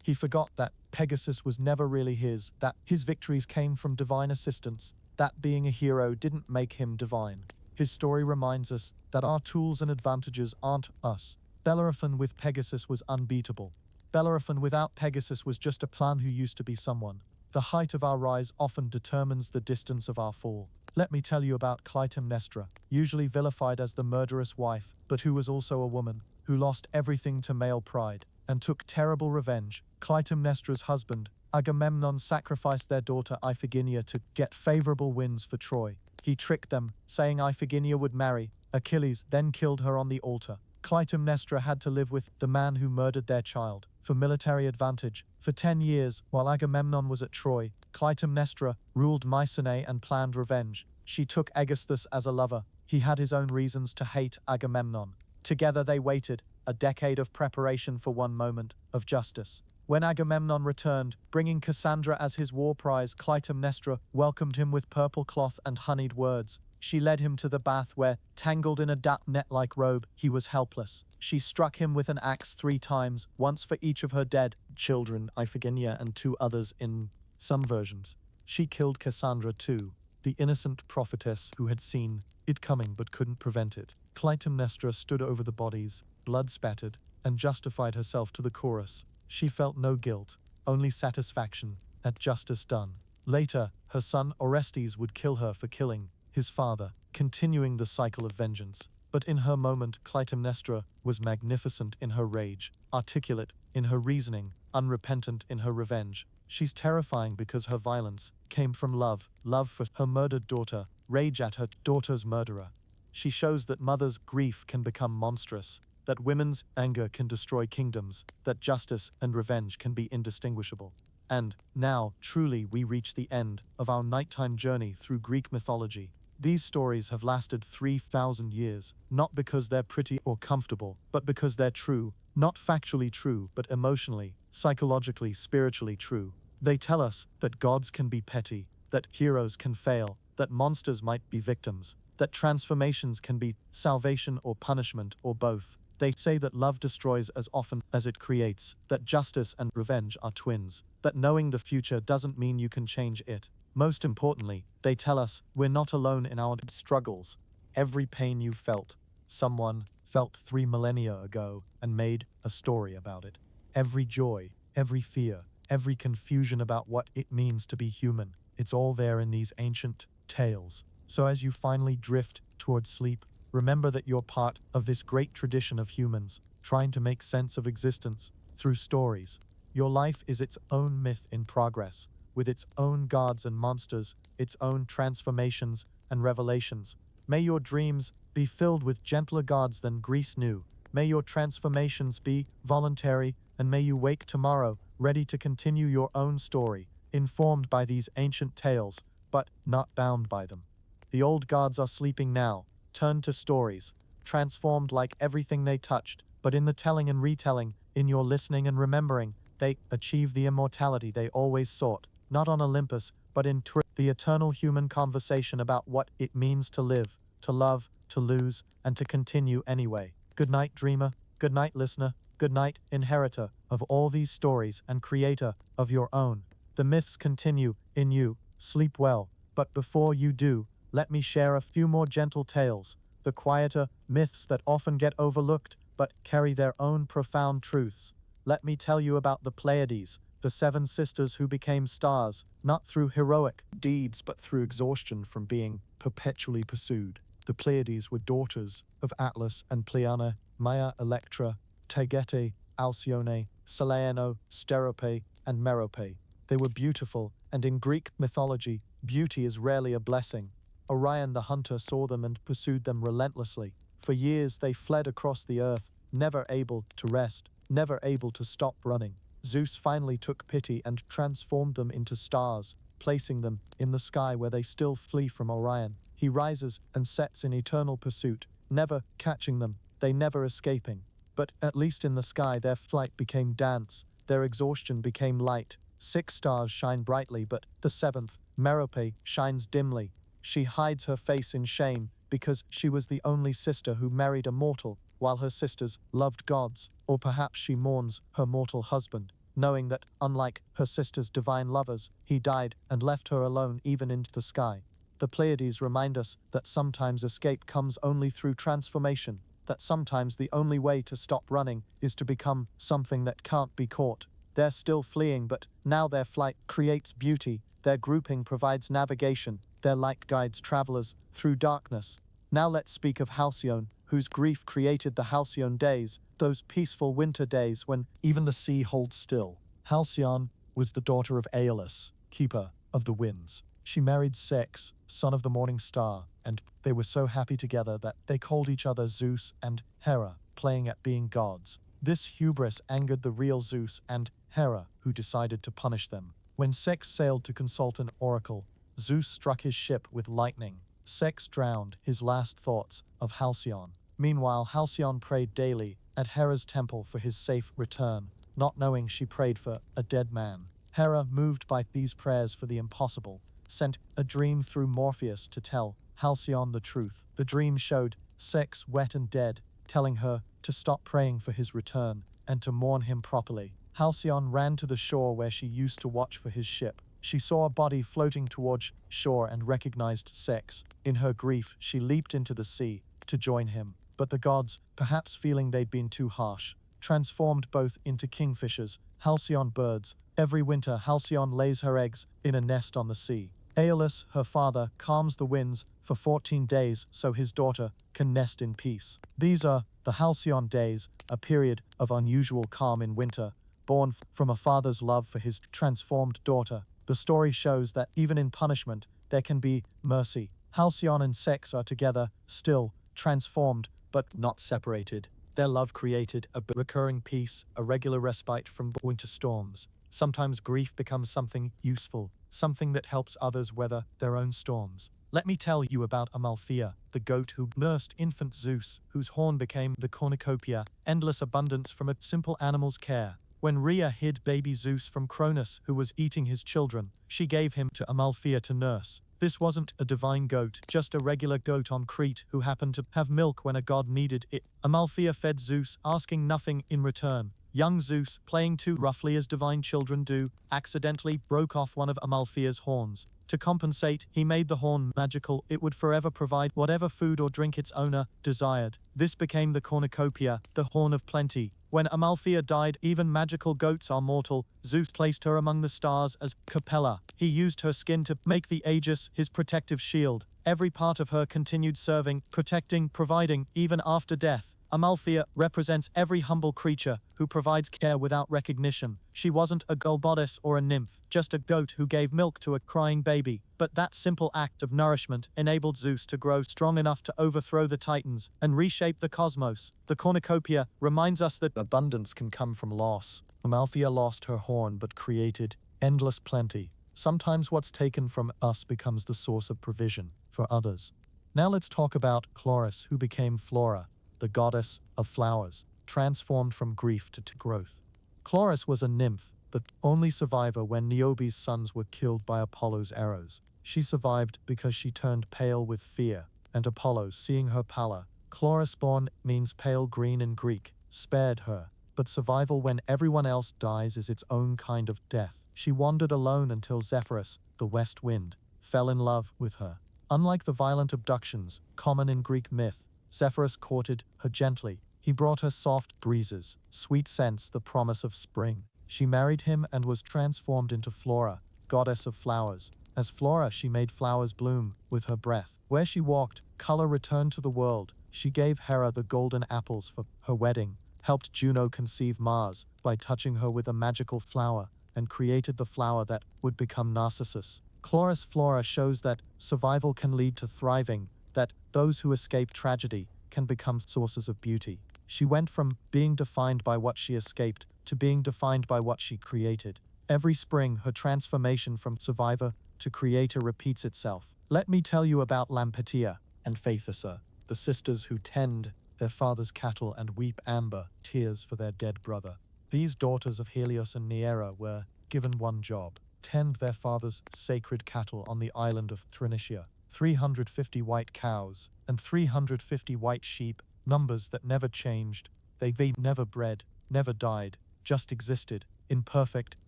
He forgot that Pegasus was never really his, that his victories came from divine assistance, that being a hero didn't make him divine. His story reminds us that our tools and advantages aren't us. Bellerophon with Pegasus was unbeatable. Bellerophon without Pegasus was just a plan who used to be someone. The height of our rise often determines the distance of our fall. Let me tell you about Clytemnestra, usually vilified as the murderous wife, but who was also a woman who lost everything to male pride and took terrible revenge. Clytemnestra's husband, Agamemnon, sacrificed their daughter Iphigenia to get favorable winds for Troy. He tricked them, saying Iphigenia would marry Achilles, then killed her on the altar. Clytemnestra had to live with the man who murdered their child for military advantage. For 10 years, while Agamemnon was at Troy, Clytemnestra ruled Mycenae and planned revenge. She took Aegisthus as a lover. He had his own reasons to hate Agamemnon. Together they waited, a decade of preparation for one moment of justice. When Agamemnon returned, bringing Cassandra as his war prize, Clytemnestra welcomed him with purple cloth and honeyed words. She led him to the bath where, tangled in a net-like robe, he was helpless. She struck him with an axe 3 times, once for each of her dead children, Iphigenia and 2 others in some versions. She killed Cassandra too, the innocent prophetess who had seen it coming but couldn't prevent it. Clytemnestra stood over the bodies, blood spattered, and justified herself to the chorus. She felt no guilt, only satisfaction at justice done. Later, her son Orestes would kill her for killing his father, continuing the cycle of vengeance. But in her moment, Clytemnestra was magnificent in her rage, articulate in her reasoning, unrepentant in her revenge. She's terrifying because her violence came from love for her murdered daughter, rage at her daughter's murderer. She shows that mother's grief can become monstrous, that women's anger can destroy kingdoms, that justice and revenge can be indistinguishable. And now, truly, we reach the end of our nighttime journey through Greek mythology. These stories have lasted 3,000 years, not because they're pretty or comfortable, but because they're true, not factually true, but emotionally, psychologically, spiritually true. They tell us that gods can be petty, that heroes can fail, that monsters might be victims, that transformations can be salvation or punishment or both. They say that love destroys as often as it creates, that justice and revenge are twins, that knowing the future doesn't mean you can change it. Most importantly, they tell us we're not alone in our struggles. Every pain you felt, someone felt 3 millennia ago and made a story about it. Every joy, every fear, every confusion about what it means to be human, it's all there in these ancient tales. So as you finally drift towards sleep, remember that you're part of this great tradition of humans, trying to make sense of existence through stories. Your life is its own myth in progress, with its own gods and monsters, its own transformations and revelations. May your dreams be filled with gentler gods than Greece knew. May your transformations be voluntary, and may you wake tomorrow ready to continue your own story, informed by these ancient tales, but not bound by them. The old gods are sleeping now, turned to stories, transformed like everything they touched, but in the telling and retelling, in your listening and remembering, they achieve the immortality they always sought, not on Olympus, but in the eternal human conversation about what it means to live, to love, to lose, and to continue anyway. Good night, dreamer. Good night, listener. Good night, inheritor of all these stories and creator of your own. The myths continue in you. Sleep well. But before you do, let me share a few more gentle tales, the quieter myths that often get overlooked but carry their own profound truths. Let me tell you about the Pleiades, the 7 sisters who became stars, not through heroic deeds but through exhaustion from being perpetually pursued. The Pleiades were daughters of Atlas and Pleione, Maia, Electra, Taygete, Alcyone, Celaeno, Sterope, and Merope. They were beautiful, and in Greek mythology, beauty is rarely a blessing. Orion the hunter saw them and pursued them relentlessly. For years they fled across the earth, never able to rest, never able to stop running. Zeus finally took pity and transformed them into stars, placing them in the sky where they still flee from Orion. He rises and sets in eternal pursuit, never catching them, they never escaping. But at least in the sky their flight became dance, their exhaustion became light. 6 stars shine brightly, but the 7th, Merope, shines dimly. She hides her face in shame because she was the only sister who married a mortal, while her sisters loved gods. Or perhaps she mourns her mortal husband, knowing that, unlike her sister's divine lovers, he died and left her alone even into the sky. The Pleiades remind us that sometimes escape comes only through transformation, that sometimes the only way to stop running is to become something that can't be caught. They're still fleeing, but now their flight creates beauty, their grouping provides navigation, their light guides travelers through darkness. Now let's speak of Halcyone, whose grief created the halcyon days, those peaceful winter days when even the sea holds still. Halcyon was the daughter of Aeolus, keeper of the winds. She married Sex, son of the morning star, and they were so happy together that they called each other Zeus and Hera, playing at being gods. This hubris angered the real Zeus and Hera, who decided to punish them. When Sex sailed to consult an oracle, Zeus struck his ship with lightning. Sex drowned, his last thoughts of Halcyon. Meanwhile, Halcyon prayed daily at Hera's temple for his safe return, not knowing she prayed for a dead man. Hera, moved by these prayers for the impossible, sent a dream through Morpheus to tell Halcyon the truth. The dream showed Sex wet and dead, telling her to stop praying for his return and to mourn him properly. Halcyon ran to the shore where she used to watch for his ship. She saw a body floating towards shore and recognized Sex. In her grief, she leaped into the sea to join him. But the gods, perhaps feeling they'd been too harsh, transformed both into kingfishers, halcyon birds. Every winter, Halcyon lays her eggs in a nest on the sea. Aeolus, her father, calms the winds for 14 days so his daughter can nest in peace. These are the halcyon days, a period of unusual calm in winter, born from a father's love for his transformed daughter. The story shows that even in punishment, there can be mercy. Halcyon and Sex are together, still, transformed, but not separated. Their love created a recurring peace, a regular respite from winter storms. Sometimes grief becomes something useful, something that helps others weather their own storms. Let me tell you about Amalthea, the goat who nursed infant Zeus, whose horn became the cornucopia, endless abundance from a simple animal's care. When Rhea hid baby Zeus from Cronus, who was eating his children, she gave him to Amalthea to nurse. This wasn't a divine goat, just a regular goat on Crete who happened to have milk when a god needed it. Amalthea fed Zeus, asking nothing in return. Young Zeus, playing too roughly as divine children do, accidentally broke off one of Amalthea's horns. To compensate, he made the horn magical. It would forever provide whatever food or drink its owner desired. This became the cornucopia, the horn of plenty. When Amalthea died, even magical goats are mortal. Zeus placed her among the stars as Capella. He used her skin to make the Aegis his protective shield. Every part of her continued serving, protecting, providing, even after death. Amalthea represents every humble creature who provides care without recognition. She wasn't a goddess or a nymph, just a goat who gave milk to a crying baby. But that simple act of nourishment enabled Zeus to grow strong enough to overthrow the Titans and reshape the cosmos. The cornucopia reminds us that abundance can come from loss. Amalthea lost her horn but created endless plenty. Sometimes what's taken from us becomes the source of provision for others. Now let's talk about Chloris, who became Flora, the goddess of flowers, transformed from grief to growth. Chloris was a nymph, the only survivor when Niobe's sons were killed by Apollo's arrows. She survived because she turned pale with fear, and Apollo, seeing her pallor, Chloris born means pale green in Greek, spared her. But survival when everyone else dies is its own kind of death. She wandered alone until Zephyrus, the west wind, fell in love with her. Unlike the violent abductions common in Greek myth, Zephyrus courted her gently. He brought her soft breezes, sweet scents, the promise of spring. She married him and was transformed into Flora, goddess of flowers. As Flora, she made flowers bloom with her breath. Where she walked, color returned to the world. She gave Hera the golden apples for her wedding, helped Juno conceive Mars by touching her with a magical flower, and created the flower that would become Narcissus. Chloris Flora shows that survival can lead to thriving, that those who escape tragedy can become sources of beauty. She went from being defined by what she escaped to being defined by what she created. Every spring, her transformation from survivor to creator repeats itself. Let me tell you about Lampetia and Phaethissa, the sisters who tend their father's cattle and weep amber tears for their dead brother. These daughters of Helios and Neaera were given one job: tend their father's sacred cattle on the island of Thrinacia. 350 white cows and 350 white sheep, numbers that never changed. They never bred, never died, just existed in perfect,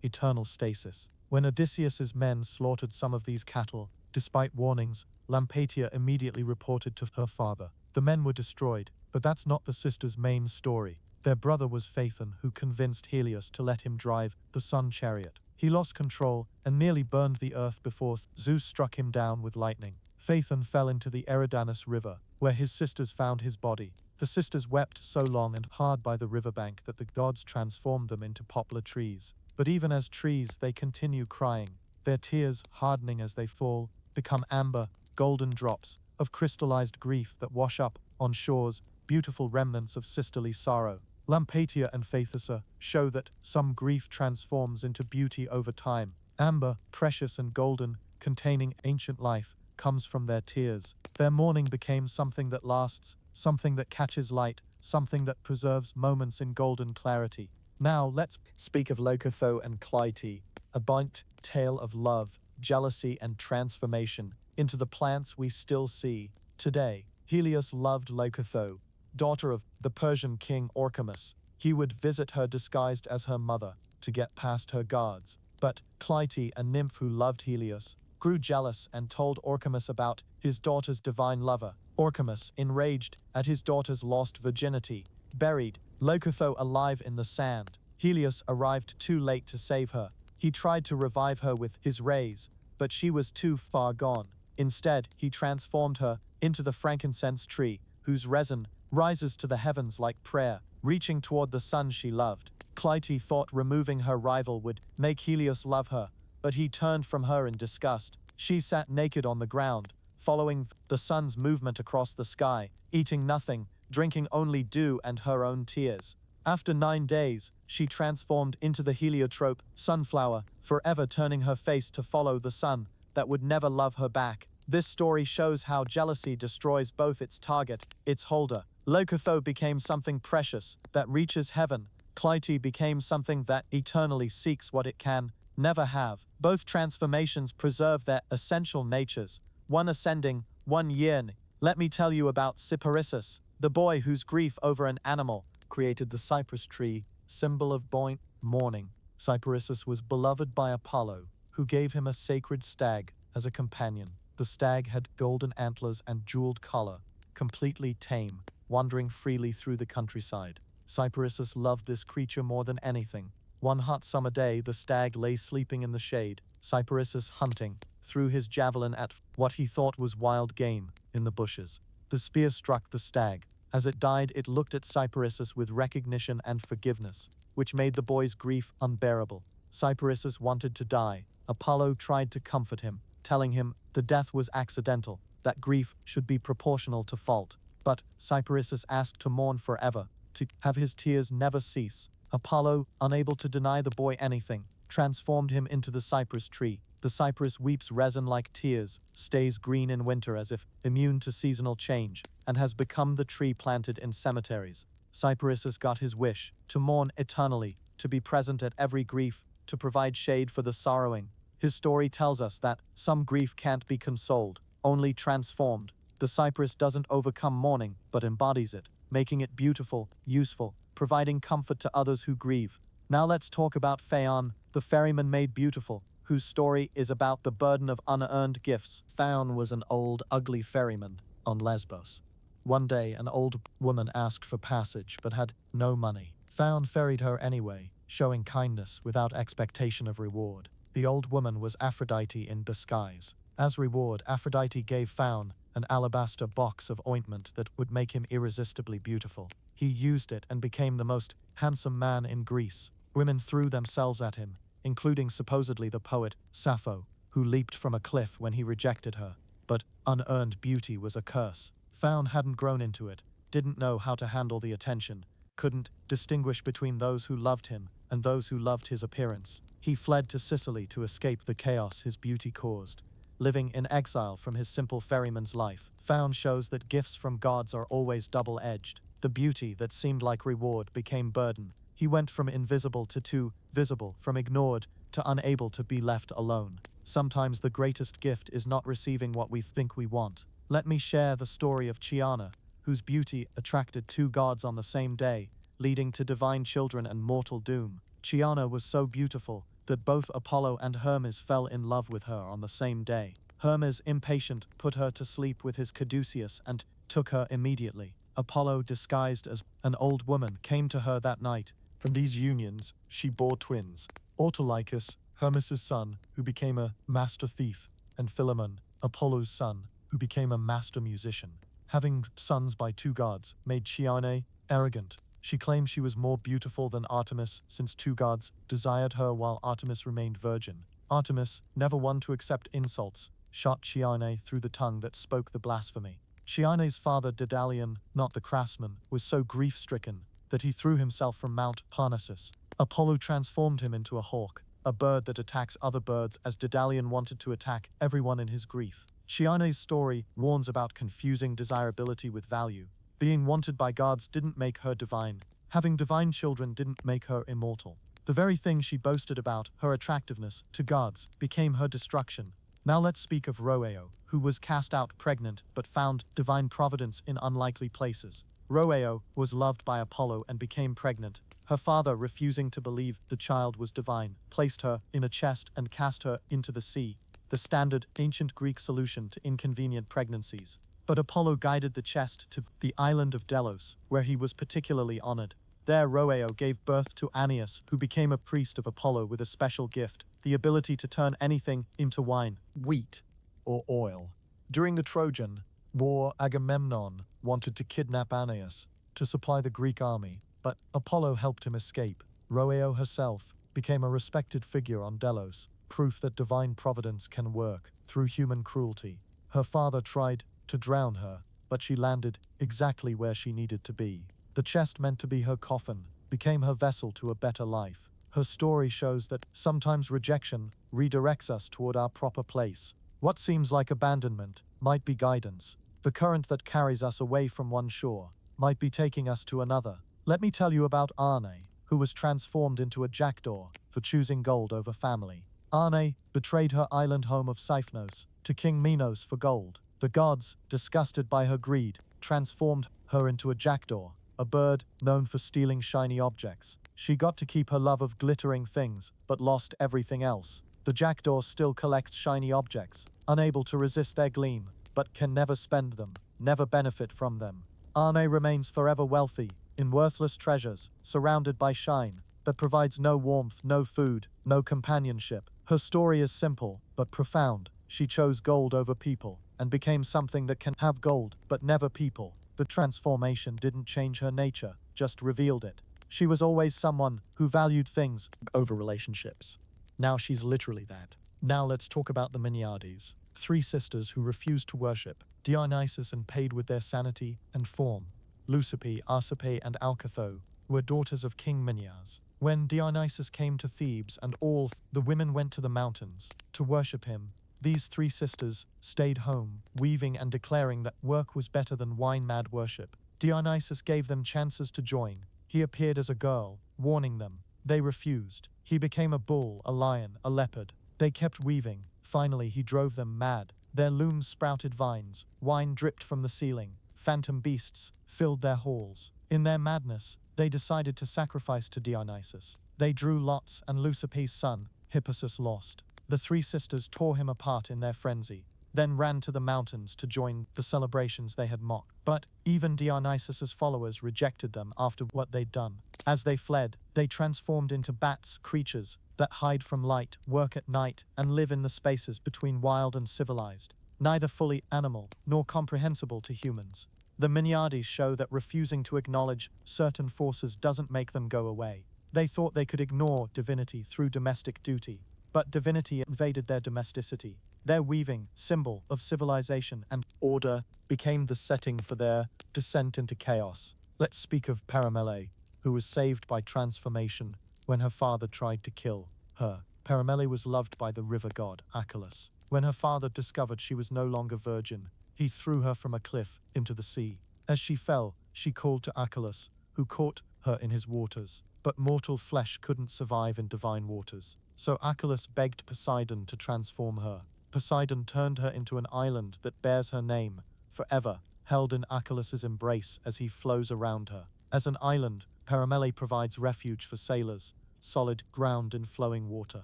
eternal stasis. When Odysseus's men slaughtered some of these cattle, despite warnings, Lampetia immediately reported to her father. The men were destroyed, but that's not the sisters' main story. Their brother was Phaethon, who convinced Helios to let him drive the sun chariot. He lost control and nearly burned the earth before Zeus struck him down with lightning. Phaethon fell into the Eridanus river, where his sisters found his body. The sisters wept so long and hard by the riverbank that the gods transformed them into poplar trees. But even as trees, they continue crying. Their tears, hardening as they fall, become amber, golden drops of crystallized grief that wash up on shores, beautiful remnants of sisterly sorrow. Lampatia and Phaethusa show that some grief transforms into beauty over time. Amber, precious and golden, containing ancient life, comes from their tears. Their mourning became something that lasts, something that catches light, something that preserves moments in golden clarity. Now let's speak of Leucotho and Clytie, a buoyant tale of love, jealousy and transformation into the plants we still see today. Helios loved Leucotho, daughter of the Persian king Orchamus. He would visit her disguised as her mother to get past her guards. But Clytie, a nymph who loved Helios, grew jealous and told Orchamus about his daughter's divine lover. Orchamus, enraged at his daughter's lost virginity, buried Leucotho alive in the sand. Helios arrived too late to save her. He tried to revive her with his rays, but she was too far gone. Instead, he transformed her into the frankincense tree, whose resin rises to the heavens like prayer, reaching toward the sun she loved. Clytie thought removing her rival would make Helios love her, but he turned from her in disgust. She sat naked on the ground, following the sun's movement across the sky, eating nothing, drinking only dew and her own tears. After 9 days, she transformed into the heliotrope sunflower, forever turning her face to follow the sun that would never love her back. This story shows how jealousy destroys both its target, its holder. Leucotho became something precious that reaches heaven. Clytie became something that eternally seeks what it can never have. Both transformations preserve their essential natures, one ascending, one yearning. Let me tell you about Cyparissus, the boy whose grief over an animal created the cypress tree, symbol of buoyant mourning. Cyparissus was beloved by Apollo, who gave him a sacred stag as a companion. The stag had golden antlers and jeweled collar, completely tame, wandering freely through the countryside. Cyparissus loved this creature more than anything. One hot summer day, the stag lay sleeping in the shade. Cyparissus, hunting, threw his javelin at what he thought was wild game in the bushes. The spear struck the stag. As it died, it looked at Cyparissus with recognition and forgiveness, which made the boy's grief unbearable. Cyparissus wanted to die. Apollo tried to comfort him, telling him the death was accidental, that grief should be proportional to fault. But Cyparissus asked to mourn forever, to have his tears never cease. Apollo, unable to deny the boy anything, transformed him into the cypress tree. The cypress weeps resin like tears, stays green in winter as if immune to seasonal change, and has become the tree planted in cemeteries. Cyparissus got his wish, to mourn eternally, to be present at every grief, to provide shade for the sorrowing. His story tells us that some grief can't be consoled, only transformed. The cypress doesn't overcome mourning, but embodies it, making it beautiful, useful, providing comfort to others who grieve. Now let's talk about Phaon, the ferryman made beautiful, whose story is about the burden of unearned gifts. Phaon was an old, ugly ferryman on Lesbos. One day, an old woman asked for passage but had no money. Phaon ferried her anyway, showing kindness without expectation of reward. The old woman was Aphrodite in disguise. As reward, Aphrodite gave Phaon an alabaster box of ointment that would make him irresistibly beautiful. He used it and became the most handsome man in Greece. Women threw themselves at him, including supposedly the poet Sappho, who leaped from a cliff when he rejected her. But unearned beauty was a curse. Phaon hadn't grown into it, didn't know how to handle the attention, couldn't distinguish between those who loved him and those who loved his appearance. He fled to Sicily to escape the chaos his beauty caused. Living in exile from his simple ferryman's life, Phaon shows that gifts from gods are always double-edged. The beauty that seemed like reward became burden. He went from invisible to too visible, from ignored to unable to be left alone. Sometimes the greatest gift is not receiving what we think we want. Let me share the story of Chiana, whose beauty attracted 2 gods on the same day, leading to divine children and mortal doom. Chiana was so beautiful that both Apollo and Hermes fell in love with her on the same day. Hermes, impatient, put her to sleep with his caduceus and took her immediately. Apollo, disguised as an old woman, came to her that night. From these unions, she bore twins, Autolycus, Hermes' son, who became a master thief, and Philemon, Apollo's son, who became a master musician. Having sons by two gods made Chiane arrogant. She claimed she was more beautiful than Artemis since two gods desired her while Artemis remained virgin. Artemis, never one to accept insults, shot Chiane through the tongue that spoke the blasphemy. Chiane's father Daedalian, not the craftsman, was so grief-stricken that he threw himself from Mount Parnassus. Apollo transformed him into a hawk, a bird that attacks other birds as Daedalian wanted to attack everyone in his grief. Chiane's story warns about confusing desirability with value. Being wanted by gods didn't make her divine. Having divine children didn't make her immortal. The very thing she boasted about, her attractiveness, to gods, became her destruction. Now let's speak of Roeo, who was cast out pregnant but found divine providence in unlikely places. Roeo was loved by Apollo and became pregnant. Her father, refusing to believe the child was divine, placed her in a chest and cast her into the sea, the standard ancient Greek solution to inconvenient pregnancies. But Apollo guided the chest to the island of Delos, where he was particularly honored. There Roeo gave birth to Aeneas, who became a priest of Apollo with a special gift, the ability to turn anything into wine, wheat, or oil. During the Trojan War, Agamemnon wanted to kidnap Aeneas to supply the Greek army, but Apollo helped him escape. Roeo herself became a respected figure on Delos, proof that divine providence can work through human cruelty. Her father tried to drown her, but she landed exactly where she needed to be. The chest meant to be her coffin became her vessel to a better life. Her story shows that sometimes rejection redirects us toward our proper place. What seems like abandonment might be guidance. The current that carries us away from one shore might be taking us to another. Let me tell you about Arne, who was transformed into a jackdaw for choosing gold over family. Arne betrayed her island home of Siphanos to King Minos for gold. The gods, disgusted by her greed, transformed her into a jackdaw, a bird known for stealing shiny objects. She got to keep her love of glittering things, but lost everything else. The jackdaw still collects shiny objects, unable to resist their gleam, but can never spend them, never benefit from them. Arne remains forever wealthy, in worthless treasures, surrounded by shine, that provides no warmth, no food, no companionship. Her story is simple, but profound. She chose gold over people, and became something that can have gold, but never people. The transformation didn't change her nature, just revealed it. She was always someone who valued things over relationships. Now she's literally that. Now let's talk about the Meniades, three sisters who refused to worship Dionysus and paid with their sanity and form. Leucippe, Arcippe, and Alcatho were daughters of King Minyas. When Dionysus came to Thebes and all the women went to the mountains to worship him, these three sisters stayed home, weaving and declaring that work was better than wine-mad worship. Dionysus gave them chances to join. He appeared as a girl, warning them. They refused. He became a bull, a lion, a leopard. They kept weaving. Finally, he drove them mad. Their looms sprouted vines. Wine dripped from the ceiling. Phantom beasts filled their halls. In their madness, they decided to sacrifice to Dionysus. They drew lots, and Leucippe's son, Hippasus, lost. The three sisters tore him apart in their frenzy, then ran to the mountains to join the celebrations they had mocked. But even Dionysus's followers rejected them after what they'd done. As they fled, they transformed into bats, creatures that hide from light, work at night, and live in the spaces between wild and civilized, neither fully animal nor comprehensible to humans. The Meniades show that refusing to acknowledge certain forces doesn't make them go away. They thought they could ignore divinity through domestic duty, but divinity invaded their domesticity. Their weaving, symbol of civilization and order, became the setting for their descent into chaos. Let's speak of Paramele, who was saved by transformation when her father tried to kill her. Paramele was loved by the river god Achelous. When her father discovered she was no longer virgin, he threw her from a cliff into the sea. As she fell, she called to Achelous, who caught her in his waters. But mortal flesh couldn't survive in divine waters. So Achelous begged Poseidon to transform her. Poseidon turned her into an island that bears her name, forever held in Achilles' embrace as he flows around her. As an island, Paramele provides refuge for sailors, solid ground in flowing water.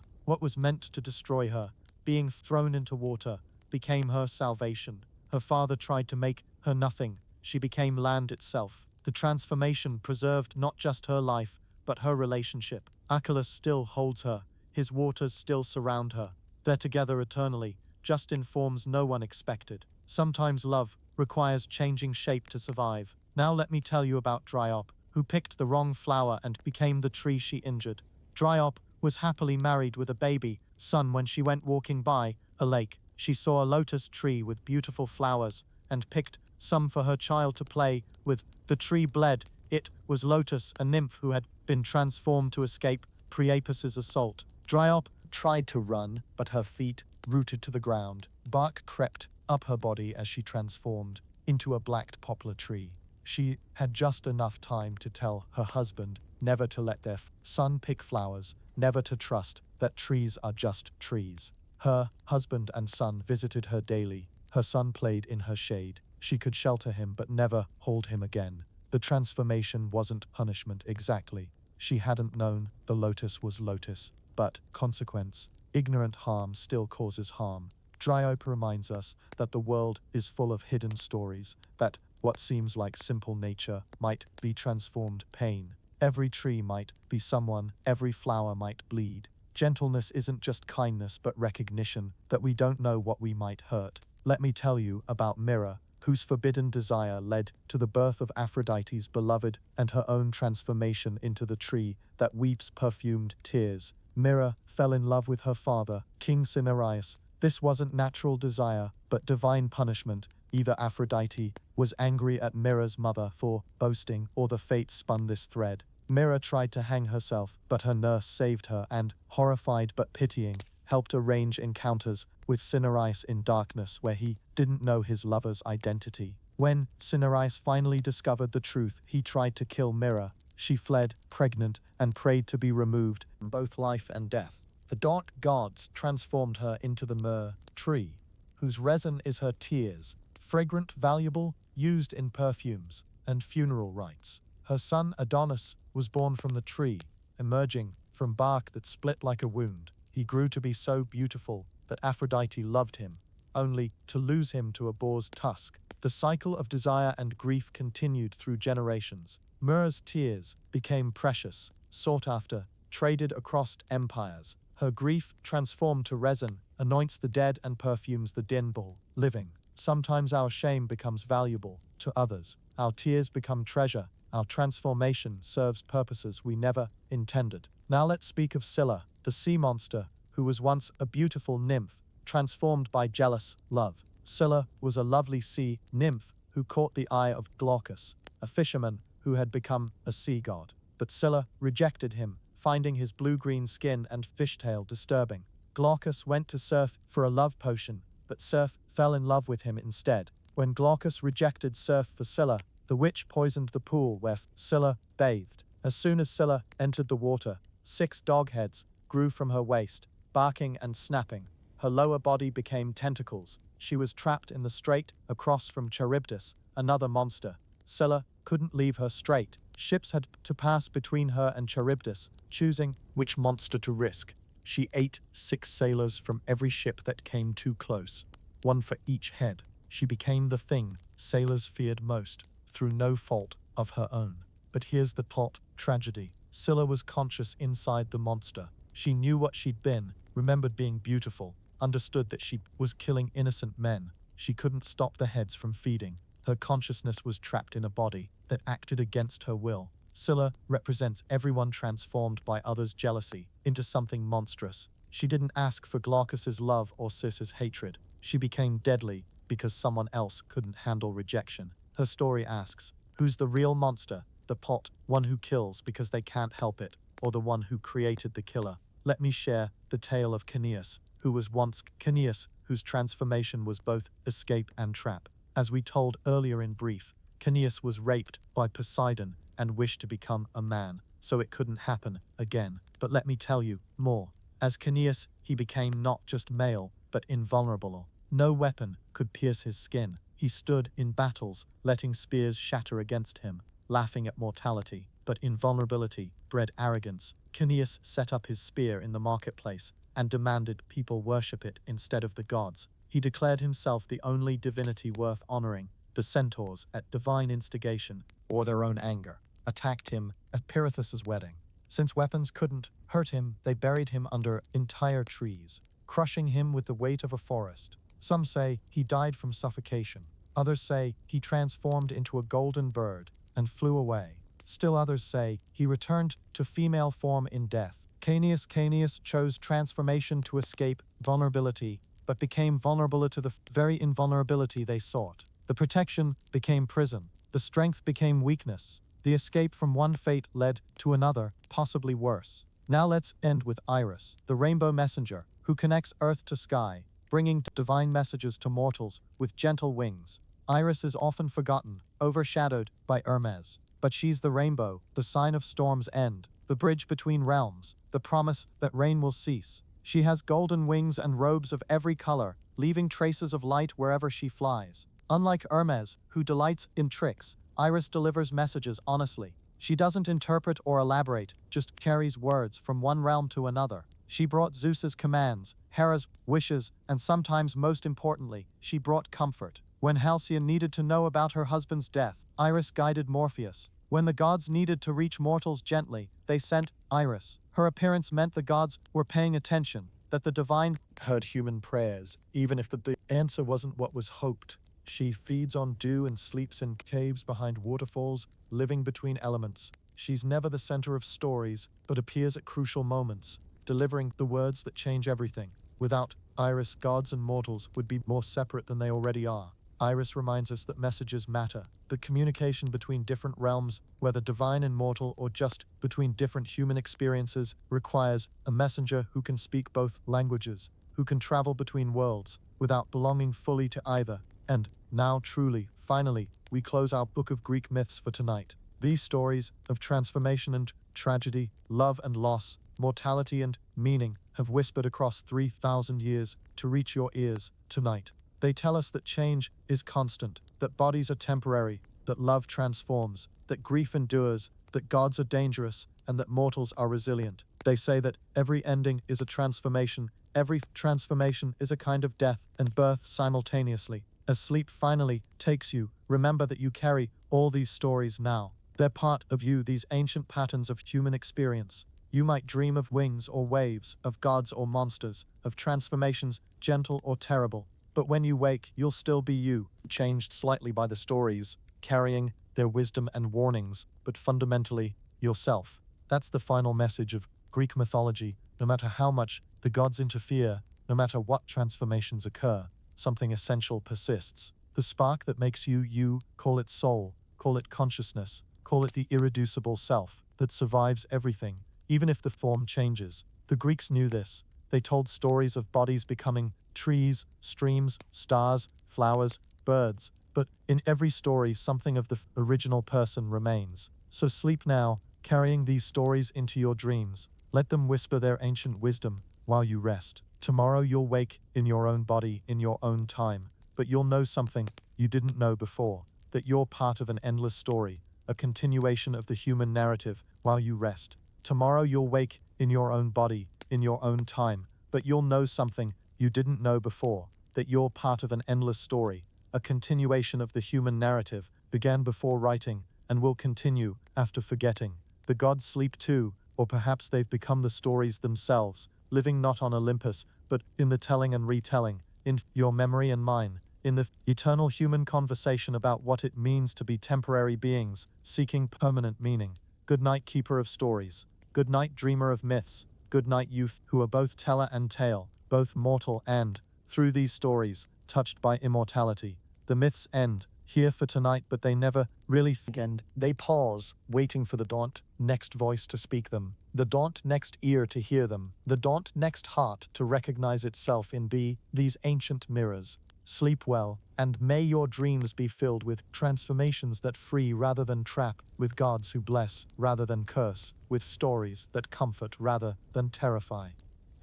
What was meant to destroy her, being thrown into water, became her salvation. Her father tried to make her nothing. She became land itself. The transformation preserved not just her life, but her relationship. Achilles still holds her. His waters still surround her. They're together eternally, just in forms no one expected. Sometimes love requires changing shape to survive. Now let me tell you about Dryop, who picked the wrong flower and became the tree she injured. Dryop was happily married with a baby son when she went walking by a lake. She saw a lotus tree with beautiful flowers and picked some for her child to play with. The tree bled. It was Lotus, a nymph who had been transformed to escape Priapus's assault. Dryop tried to run, but her feet rooted to the ground. Bark crept up her body as she transformed into a black poplar tree. She had just enough time to tell her husband never to let their son pick flowers, never to trust that trees are just trees. Her husband and son visited her daily. Her son played in her shade. She could shelter him but never hold him again. The transformation wasn't punishment exactly. She hadn't known the lotus was lotus, but consequence. Ignorant harm still causes harm. Dryope reminds us that the world is full of hidden stories, that what seems like simple nature might be transformed pain. Every tree might be someone, every flower might bleed. Gentleness isn't just kindness but recognition that we don't know what we might hurt. Let me tell you about Myrrha, whose forbidden desire led to the birth of Aphrodite's beloved and her own transformation into the tree that weeps perfumed tears. Myrrha fell in love with her father, King Cinyras. This wasn't natural desire, but divine punishment. Either Aphrodite was angry at Myrrha's mother for boasting, or the fates spun this thread. Myrrha tried to hang herself, but her nurse saved her and, horrified but pitying, helped arrange encounters with Cinyras in darkness where he didn't know his lover's identity. When Cinyras finally discovered the truth, he tried to kill Myrrha. She fled, pregnant, and prayed to be removed from both life and death. The dark gods transformed her into the myrrh tree, whose resin is her tears, fragrant, valuable, used in perfumes and funeral rites. Her son Adonis was born from the tree, emerging from bark that split like a wound. He grew to be so beautiful that Aphrodite loved him, only to lose him to a boar's tusk. The cycle of desire and grief continued through generations. Myrrha's tears became precious, sought after, traded across empires. Her grief, transformed to resin, anoints the dead and perfumes the dimple living. Sometimes our shame becomes valuable to others. Our tears become treasure. Our transformation serves purposes we never intended. Now let's speak of Scylla, the sea monster, who was once a beautiful nymph, transformed by jealous love. Scylla was a lovely sea nymph who caught the eye of Glaucus, a fisherman who had become a sea god. But Scylla rejected him, finding his blue-green skin and fishtail disturbing. Glaucus went to Surf for a love potion, but Surf fell in love with him instead. When Glaucus rejected Surf for Scylla, the witch poisoned the pool where Scylla bathed. As soon as Scylla entered the water, 6 dog heads grew from her waist, barking and snapping. Her lower body became tentacles. She was trapped in the strait across from Charybdis, another monster. Scylla couldn't leave her strait. Ships had to pass between her and Charybdis, choosing which monster to risk. She ate 6 sailors from every ship that came too close, one for each head. She became the thing sailors feared most, through no fault of her own. But here's the plot tragedy. Scylla was conscious inside the monster. She knew what she'd been, remembered being beautiful, understood that she was killing innocent men. She couldn't stop the heads from feeding. Her consciousness was trapped in a body that acted against her will. Scylla represents everyone transformed by others' jealousy into something monstrous. She didn't ask for Glaucus's love or Circe's hatred. She became deadly because someone else couldn't handle rejection. Her story asks, who's the real monster? The pot, one who kills because they can't help it, or the one who created the killer? Let me share the tale of Caeneus, who was once Caeneus, whose transformation was both escape and trap. As we told earlier in brief, Caeneus was raped by Poseidon and wished to become a man, so it couldn't happen again. But let me tell you more. As Caeneus, he became not just male, but invulnerable. No weapon could pierce his skin. He stood in battles, letting spears shatter against him, laughing at mortality. But invulnerability bred arrogance. Caeneus set up his spear in the marketplace and demanded people worship it instead of the gods. He declared himself the only divinity worth honoring. The centaurs, at divine instigation or their own anger, attacked him at Pirithous' wedding. Since weapons couldn't hurt him, they buried him under entire trees, crushing him with the weight of a forest. Some say he died from suffocation. Others say he transformed into a golden bird and flew away. Still others say he returned to female form in death. Caeneus chose transformation to escape vulnerability, but became vulnerable to the very invulnerability they sought. The protection became prison. The strength became weakness. The escape from one fate led to another, possibly worse. Now let's end with Iris, the rainbow messenger, who connects earth to sky, bringing divine messages to mortals with gentle wings. Iris is often forgotten, overshadowed by Hermes. But she's the rainbow, the sign of storm's end, the bridge between realms, the promise that rain will cease. She has golden wings and robes of every color, leaving traces of light wherever she flies. Unlike Hermes, who delights in tricks, Iris delivers messages honestly. She doesn't interpret or elaborate, just carries words from one realm to another. She brought Zeus's commands, Hera's wishes, and sometimes most importantly, she brought comfort. When Halcyon needed to know about her husband's death, Iris guided Morpheus. When the gods needed to reach mortals gently, they sent Iris. Her appearance meant the gods were paying attention, that the divine heard human prayers, even if the answer wasn't what was hoped. She feeds on dew and sleeps in caves behind waterfalls, living between elements. She's never the center of stories, but appears at crucial moments, delivering the words that change everything. Without Iris, gods and mortals would be more separate than they already are. Iris reminds us that messages matter, that communication between different realms, whether divine and mortal or just between different human experiences, requires a messenger who can speak both languages, who can travel between worlds without belonging fully to either. And now truly, finally, we close our book of Greek myths for tonight. These stories of transformation and tragedy, love and loss, mortality and meaning have whispered across 3,000 years to reach your ears tonight. They tell us that change is constant, that bodies are temporary, that love transforms, that grief endures, that gods are dangerous, and that mortals are resilient. They say that every ending is a transformation, every transformation is a kind of death and birth simultaneously. As sleep finally takes you, remember that you carry all these stories now. They're part of you, these ancient patterns of human experience. You might dream of wings or waves, of gods or monsters, of transformations, gentle or terrible. But when you wake, you'll still be you, changed slightly by the stories, carrying their wisdom and warnings, but fundamentally, yourself. That's the final message of Greek mythology. No matter how much the gods interfere, no matter what transformations occur, something essential persists. The spark that makes you, you, call it soul, call it consciousness, call it the irreducible self that survives everything, even if the form changes. The Greeks knew this. They told stories of bodies becoming trees, streams, stars, flowers, birds, but in every story something of the original person remains. So sleep now, carrying these stories into your dreams. Let them whisper their ancient wisdom while you rest. Tomorrow you'll wake in your own body, in your own time, but you'll know something you didn't know before, that you're part of an endless story, a continuation of the human narrative while you rest. Tomorrow you'll wake in your own body, in your own time, but you'll know something you didn't know before, that you're part of an endless story, a continuation of the human narrative, began before writing and will continue after forgetting. The gods sleep too, or perhaps they've become the stories themselves, living not on Olympus, but in the telling and retelling, in your memory and mine, in the eternal human conversation about what it means to be temporary beings, seeking permanent meaning. Good night, keeper of stories. Good night, dreamer of myths. Good night, youth, who are both teller and tale, both mortal and, through these stories, touched by immortality. The myths end here for tonight, but they never really end. They pause, waiting for the daunt next voice to speak them, the daunt next ear to hear them, the daunt next heart to recognize itself in these ancient mirrors. Sleep well, and may your dreams be filled with transformations that free rather than trap, with gods who bless rather than curse, with stories that comfort rather than terrify.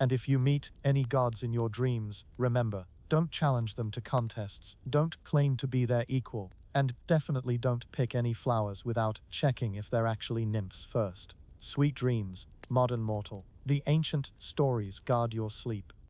And if you meet any gods in your dreams, remember, don't challenge them to contests, don't claim to be their equal, and definitely don't pick any flowers without checking if they're actually nymphs first. Sweet dreams, modern mortal. The ancient stories guard your sleep.